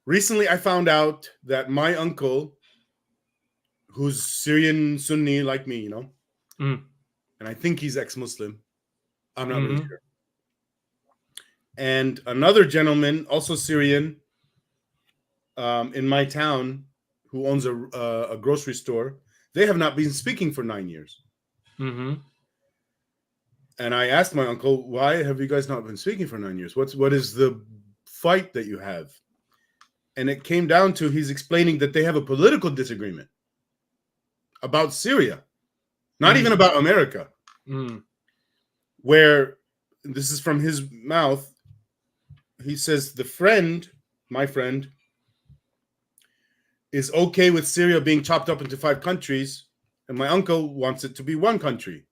Recently, I found out that my uncle, who's Syrian Sunni like me, and I think he's ex-Muslim. I'm not really sure. And another gentleman, also Syrian, in my town, who owns a grocery store, they have not been speaking for 9 years. And I asked my uncle, why have you guys not been speaking for 9 years? What is the fight that you have? And it came down to, he's explaining that they have a political disagreement about Syria, not even about America, where, this is from his mouth, he says, my friend, is okay with Syria being chopped up into 5 countries, and my uncle wants it to be 1 country.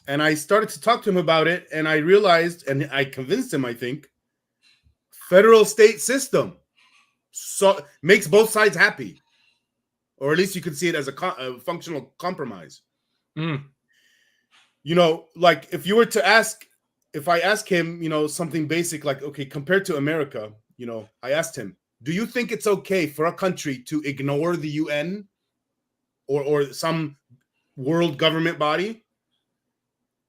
And I started to talk to him about it, and I realized, and I convinced him, I think, federal state system makes both sides happy, or at least you can see it as a functional compromise. Like if I ask him, something basic like, okay, compared to America, I asked him, do you think it's okay for a country to ignore the UN or some world government body?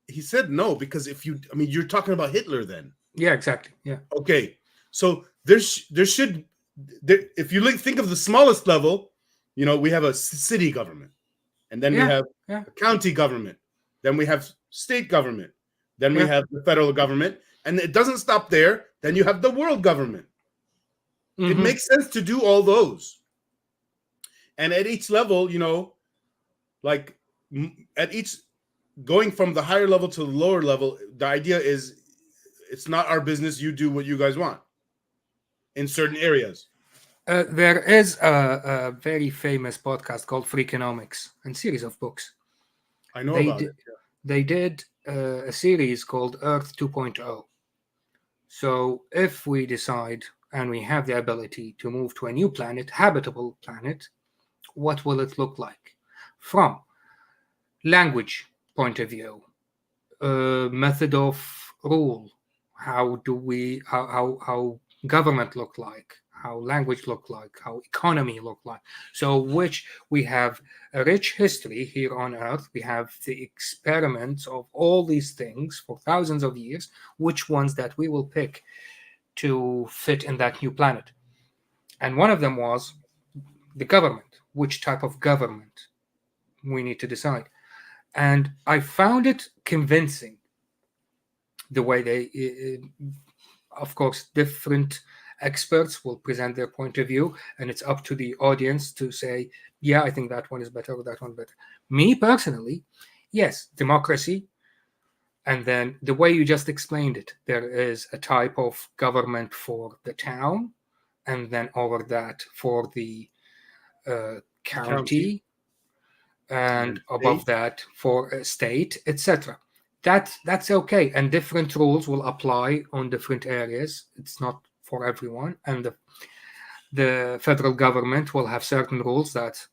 He said no, because you're talking about Hitler then. Yeah, exactly. Yeah. Okay, so if you think of the smallest level, we have a city government, and then we have a county government, then we have state government, then we have the federal government, and it doesn't stop there. Then you have the world government. It makes sense to do all those. And at each level, like at each going from the higher level to the lower level, the idea is it's not our business. You do what you guys want in certain areas. There is a very famous podcast called Freakonomics and series of books. I know about it. Yeah. They did a series called Earth 2.0. So if we decide and we have the ability to move to a new planet, habitable planet, what will it look like? From language point of view, method of rule, how government look like, how language look like, how economy look like. So which we have a rich history here on Earth. We have the experiments of all these things for thousands of years, which ones that we will pick to fit in that new planet. And one of them was the government, which type of government we need to decide. And I found it convincing the way they, of course, different experts will present their point of view, and it's up to the audience to say, yeah, I think that one is better or that one better. Me personally, yes, democracy. And then the way you just explained it, there is a type of government for the town, and then over that for the county, and above that for a state, etc. That's okay, and different rules will apply on different areas. It's not for everyone, and the federal government will have certain rules that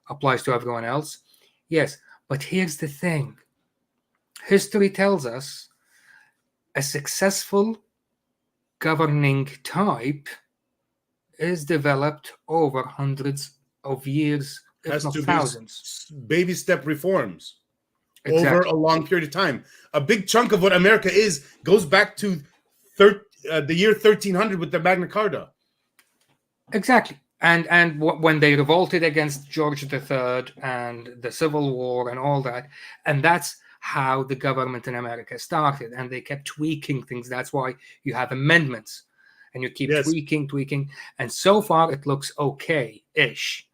applies to everyone else. Yes, but here's the thing. History tells us a successful governing type is developed over hundreds of years, if not thousands. Baby step reforms over a long period of time. A big chunk of what America goes back to the year 1300 with the Magna Carta. Exactly. And when they revolted against George III and the Civil War and all that, and that's how the government in America started, and they kept tweaking things. That's why you have amendments, and you keep tweaking, and so far it looks okay-ish.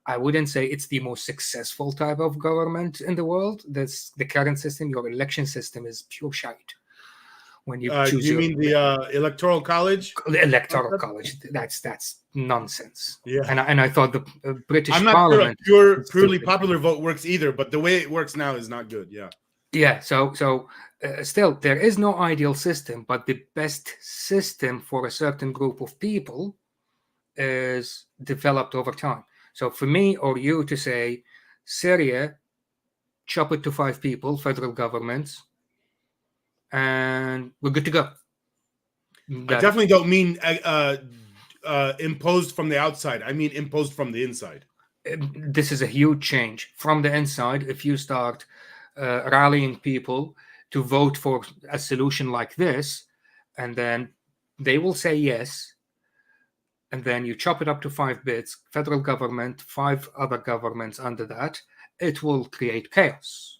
I wouldn't say it's the most successful type of government in the world. That's the current system. Your election system is pure shite. When you choose, you mean the electoral college? The electoral college. That's nonsense. Yeah, and I thought the British I'm not Parliament sure a purely popular vote works either, but the way it works now is not good. Yeah. Yeah. So still, there is no ideal system, but the best system for a certain group of people is developed over time. So for me or you to say, Syria, chop it to 5 people, federal governments, and we're good to go. I definitely don't mean imposed from the outside. I mean imposed from the inside. This is a huge change. From the inside, if you start rallying people to vote for a solution like this, and then they will say yes, and then you chop it up to 5 bits, federal government, 5 other governments under that, it will create chaos.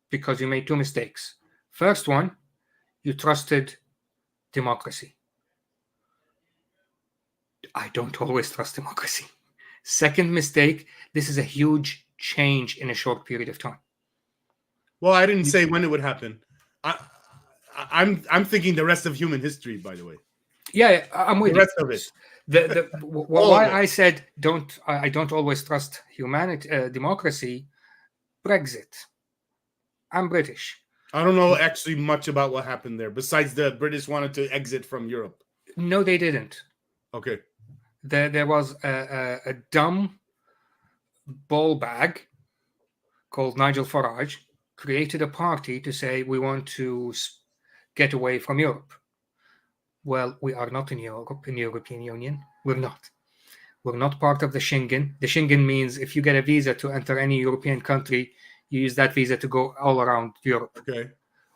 Because you made 2 mistakes. First one, you trusted democracy. I don't always trust democracy. Second mistake, this is a huge change in a short period of time. Well, I didn't say when it would happen. I'm thinking the rest of human history, by the way. Yeah, I'm with the rest of it. Why I said I don't always trust democracy. Brexit. I'm British. I don't know actually much about what happened there, besides the British wanted to exit from Europe. No, they didn't. Okay. There was a dumb ball bag called Nigel Farage created a party to say we want to get away from Europe. Well, we are not in Europe, in the European Union. We're not. We're not part of the Schengen. The Schengen means if you get a visa to enter any European country, you use that visa to go all around Europe. Okay.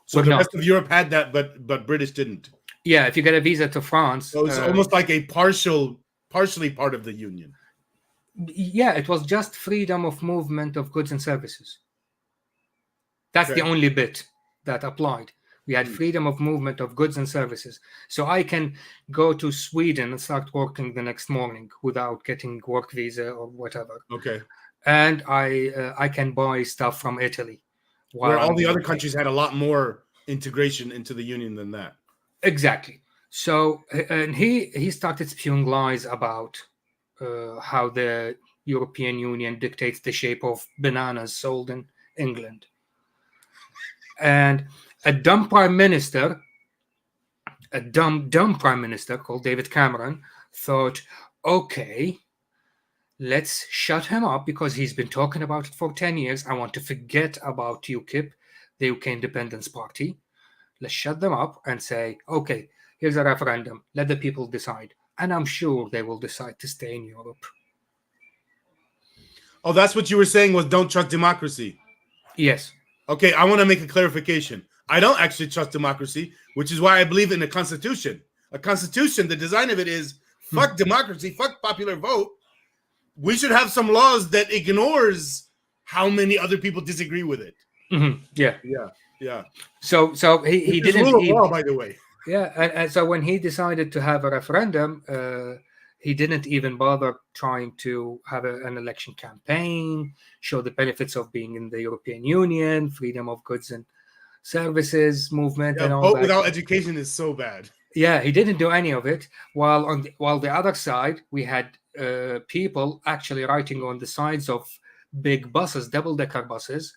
So the rest of Europe had that, but British didn't. Yeah, if you get a visa to France. So it's almost like a partially part of the Union. Yeah, it was just freedom of movement of goods and services. That's the only bit that applied. We had freedom of movement of goods and services. So I can go to Sweden and start working the next morning without getting work visa or whatever. Okay. And I can buy stuff from Italy. Where all the other countries had a lot more integration into the union than that. Exactly. So, and he started spewing lies about how the European Union dictates the shape of bananas sold in England. And a dumb prime minister called David Cameron thought, okay, let's shut him up because he's been talking about it for 10 years. I want to forget about UKIP, the UK Independence Party. Let's shut them up and say, okay, here's a referendum. Let the people decide. And I'm sure they will decide to stay in Europe. Oh, that's what you were saying was don't trust democracy. Yes. Okay, I want to make a clarification. I don't actually trust democracy, which is why I believe in a constitution. A constitution, the design of it is fuck democracy, fuck popular vote. We should have some laws that ignores how many other people disagree with it. Mm-hmm. Yeah. Yeah. Yeah. So he didn't. Rule of law, by the way. Yeah, and so when he decided to have a referendum, he didn't even bother trying to have an election campaign, show the benefits of being in the European Union, freedom of goods and services movement, and all vote that. Without education is so bad. Yeah, he didn't do any of it. While the other side, we had people actually writing on the sides of big buses, double-decker buses,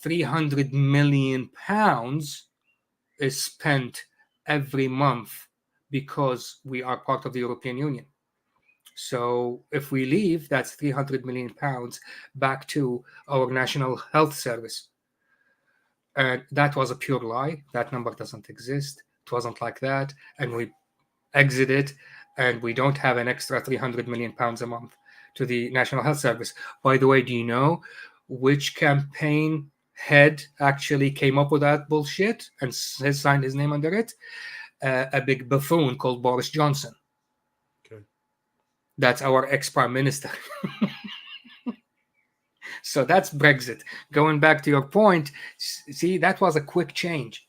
£300 million is spent every month because we are part of the European Union. So if we leave, that's £300 million back to our National Health Service. And that was a pure lie. That number doesn't exist. It wasn't like that. And we exited, and we don't have an extra £300 million a month to the National Health Service. By the way, do you know which campaign head actually came up with that bullshit and has signed his name under it? A big buffoon called Boris Johnson. Okay. That's our ex-prime minister. So that's Brexit. Going back to your point, see, that was a quick change.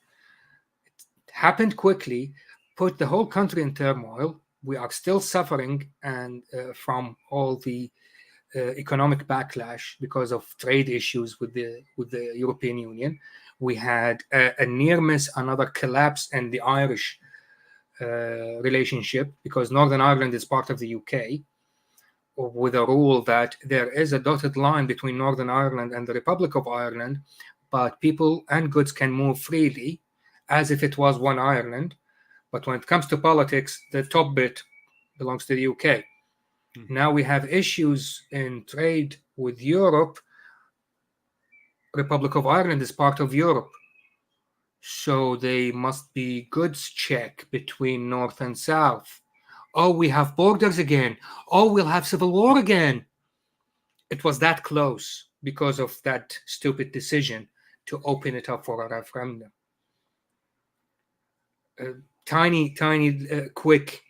It happened quickly, put the whole country in turmoil. We are still suffering and from all the economic backlash because of trade issues with the European Union. We had a near miss, another collapse in the Irish relationship because Northern Ireland is part of the UK, with a rule that there is a dotted line between Northern Ireland and the Republic of Ireland, but people and goods can move freely as if it was one Ireland. But when it comes to politics, the top bit belongs to the UK. Now we have issues in trade with Europe. Republic of Ireland is part of Europe. So they must be goods check between North and South. Oh, we have borders again. Oh, we'll have civil war again. It was that close because of that stupid decision to open it up for a referendum. Tiny, quick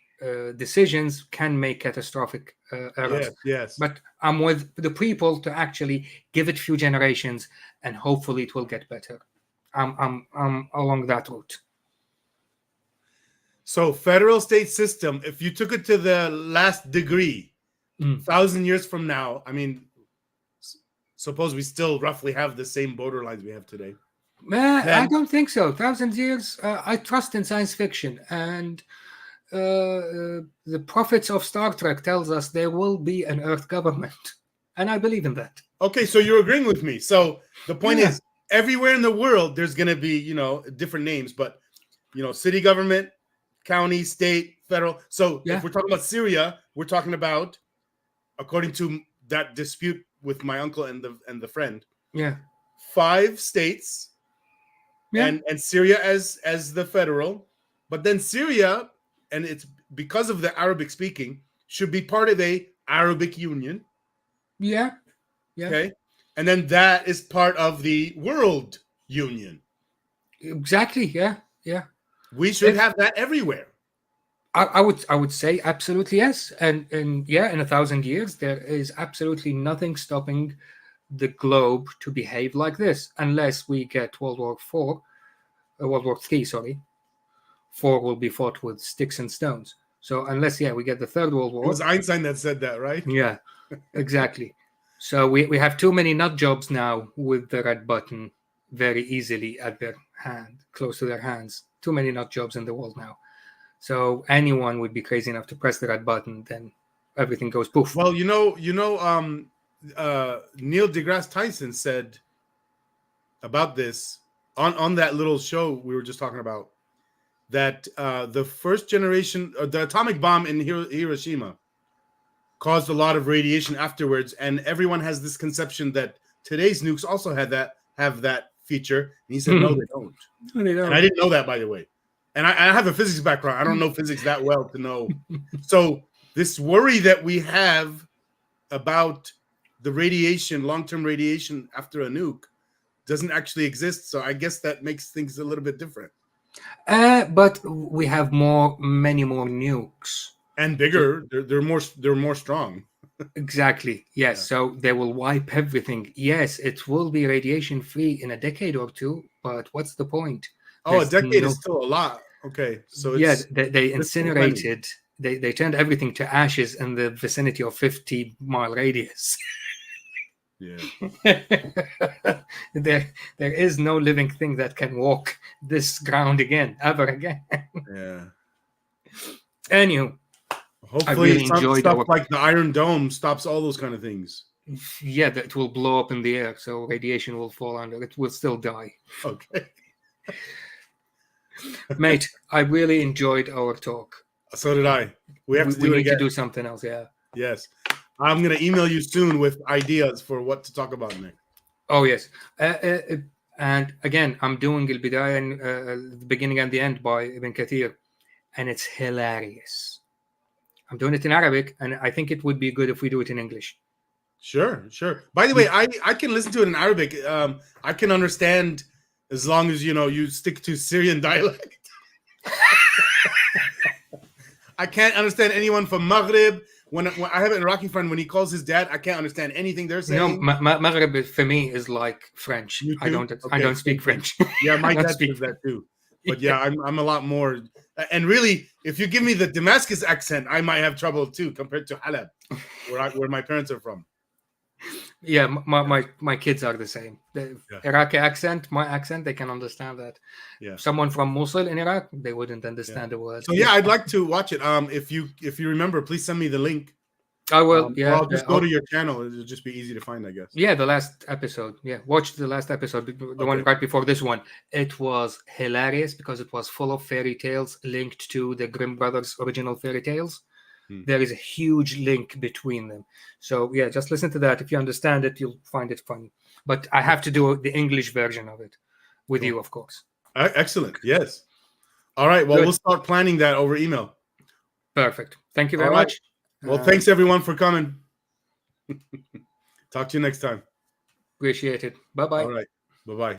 decisions can make catastrophic errors. Yes. But I'm with the people to actually give it a few generations, and hopefully it will get better. I'm along that route. So federal state system, if you took it to the last degree, 1,000 years from now, I mean, suppose we still roughly have the same borderlines we have today. I don't think so. 1,000 years, I trust in science fiction. And the prophets of Star Trek tells us there will be an Earth government. And I believe in that. Okay, so you're agreeing with me. So the point is, everywhere in the world, there's going to be, different names. But, city government, county, state, federal. So if we're talking about Syria, we're talking about, according to that dispute with my uncle and the friend, 5 states, and Syria as the federal, but then Syria, and it's because of the Arabic speaking, should be part of a Arabic Union. Okay, and then that is part of the World Union. Exactly. Yeah. We should have that everywhere. I would say absolutely yes, and in 1,000 years there is absolutely nothing stopping the globe to behave like this, unless we get World War IV World War III, sorry, 4 will be fought with sticks and stones. So unless, we get the Third World War. It was Einstein that said that, right? Yeah, exactly. So we have too many nut jobs now with the red button very easily at their hand, close to their hands. Too many nut jobs in the world now. So anyone would be crazy enough to press the red button, then everything goes poof. Well, Neil deGrasse Tyson said about this on that little show we were just talking about, that the first generation, the atomic bomb in Hiroshima caused a lot of radiation afterwards, and everyone has this conception that today's nukes also have that feature. And he said, no, they don't. No, they don't. And I didn't know that, by the way. And I have a physics background. I don't know physics that well to know. So this worry that we have about the radiation, long-term radiation after a nuke, doesn't actually exist. So I guess that makes things a little bit different. But we have many more nukes. And bigger. They're more strong. Exactly. Yes. Yeah. So they will wipe everything. Yes, it will be radiation free in a decade or two, but what's the point? A decade is still a lot. Okay. So it's, they incinerated. They turned everything to ashes in the vicinity of 50-mile radius. Yeah. There is no living thing that can walk this ground ever again. Yeah. Anywho, hopefully I really enjoyed stuff like the Iron Dome stops all those kind of things. Yeah, that will blow up in the air, so radiation will fall under. It will still die. Okay. Mate, I really enjoyed our talk. So did I. We need to do something else, yeah. Yes. I'm going to email you soon with ideas for what to talk about next. Oh, yes. And again, I'm doing Al-Bidayah and the beginning and the end by Ibn Kathir, and it's hilarious. I'm doing it in Arabic, and I think it would be good if we do it in English. Sure. By the way, I can listen to it in Arabic. I can understand as long as, you stick to Syrian dialect. I can't understand anyone from Maghrib. When I have an Iraqi friend, when he calls his dad, I can't understand anything they're saying. Maghrib for me is like French. I don't speak French. Yeah, my dad says that too. But yeah, I'm a lot more. And really, if you give me the Damascus accent, I might have trouble too, compared to Halab, where my parents are from. Yeah, my kids are the same. The Iraqi accent, my accent, they can understand that. Yeah. Someone from Mosul in Iraq, they wouldn't understand the word. So yeah, I'd like to watch it. If you remember, please send me the link. I will. Yeah, I'll just go to your channel. It'll just be easy to find, I guess. Yeah, the last episode. Yeah, watch the last episode, the one right before this one. It was hilarious because it was full of fairy tales linked to the Grimm brothers' original fairy tales. There is a huge link between them. So yeah, just listen to that. If you understand it, you'll find it funny. But I have to do the English version of it with you, of course. Excellent. Yes. All right. Well, we'll start planning that over email. Perfect. Thank you very much. Well, thanks everyone for coming. Talk to you next time. Appreciate it. Bye-bye. All right. Bye-bye.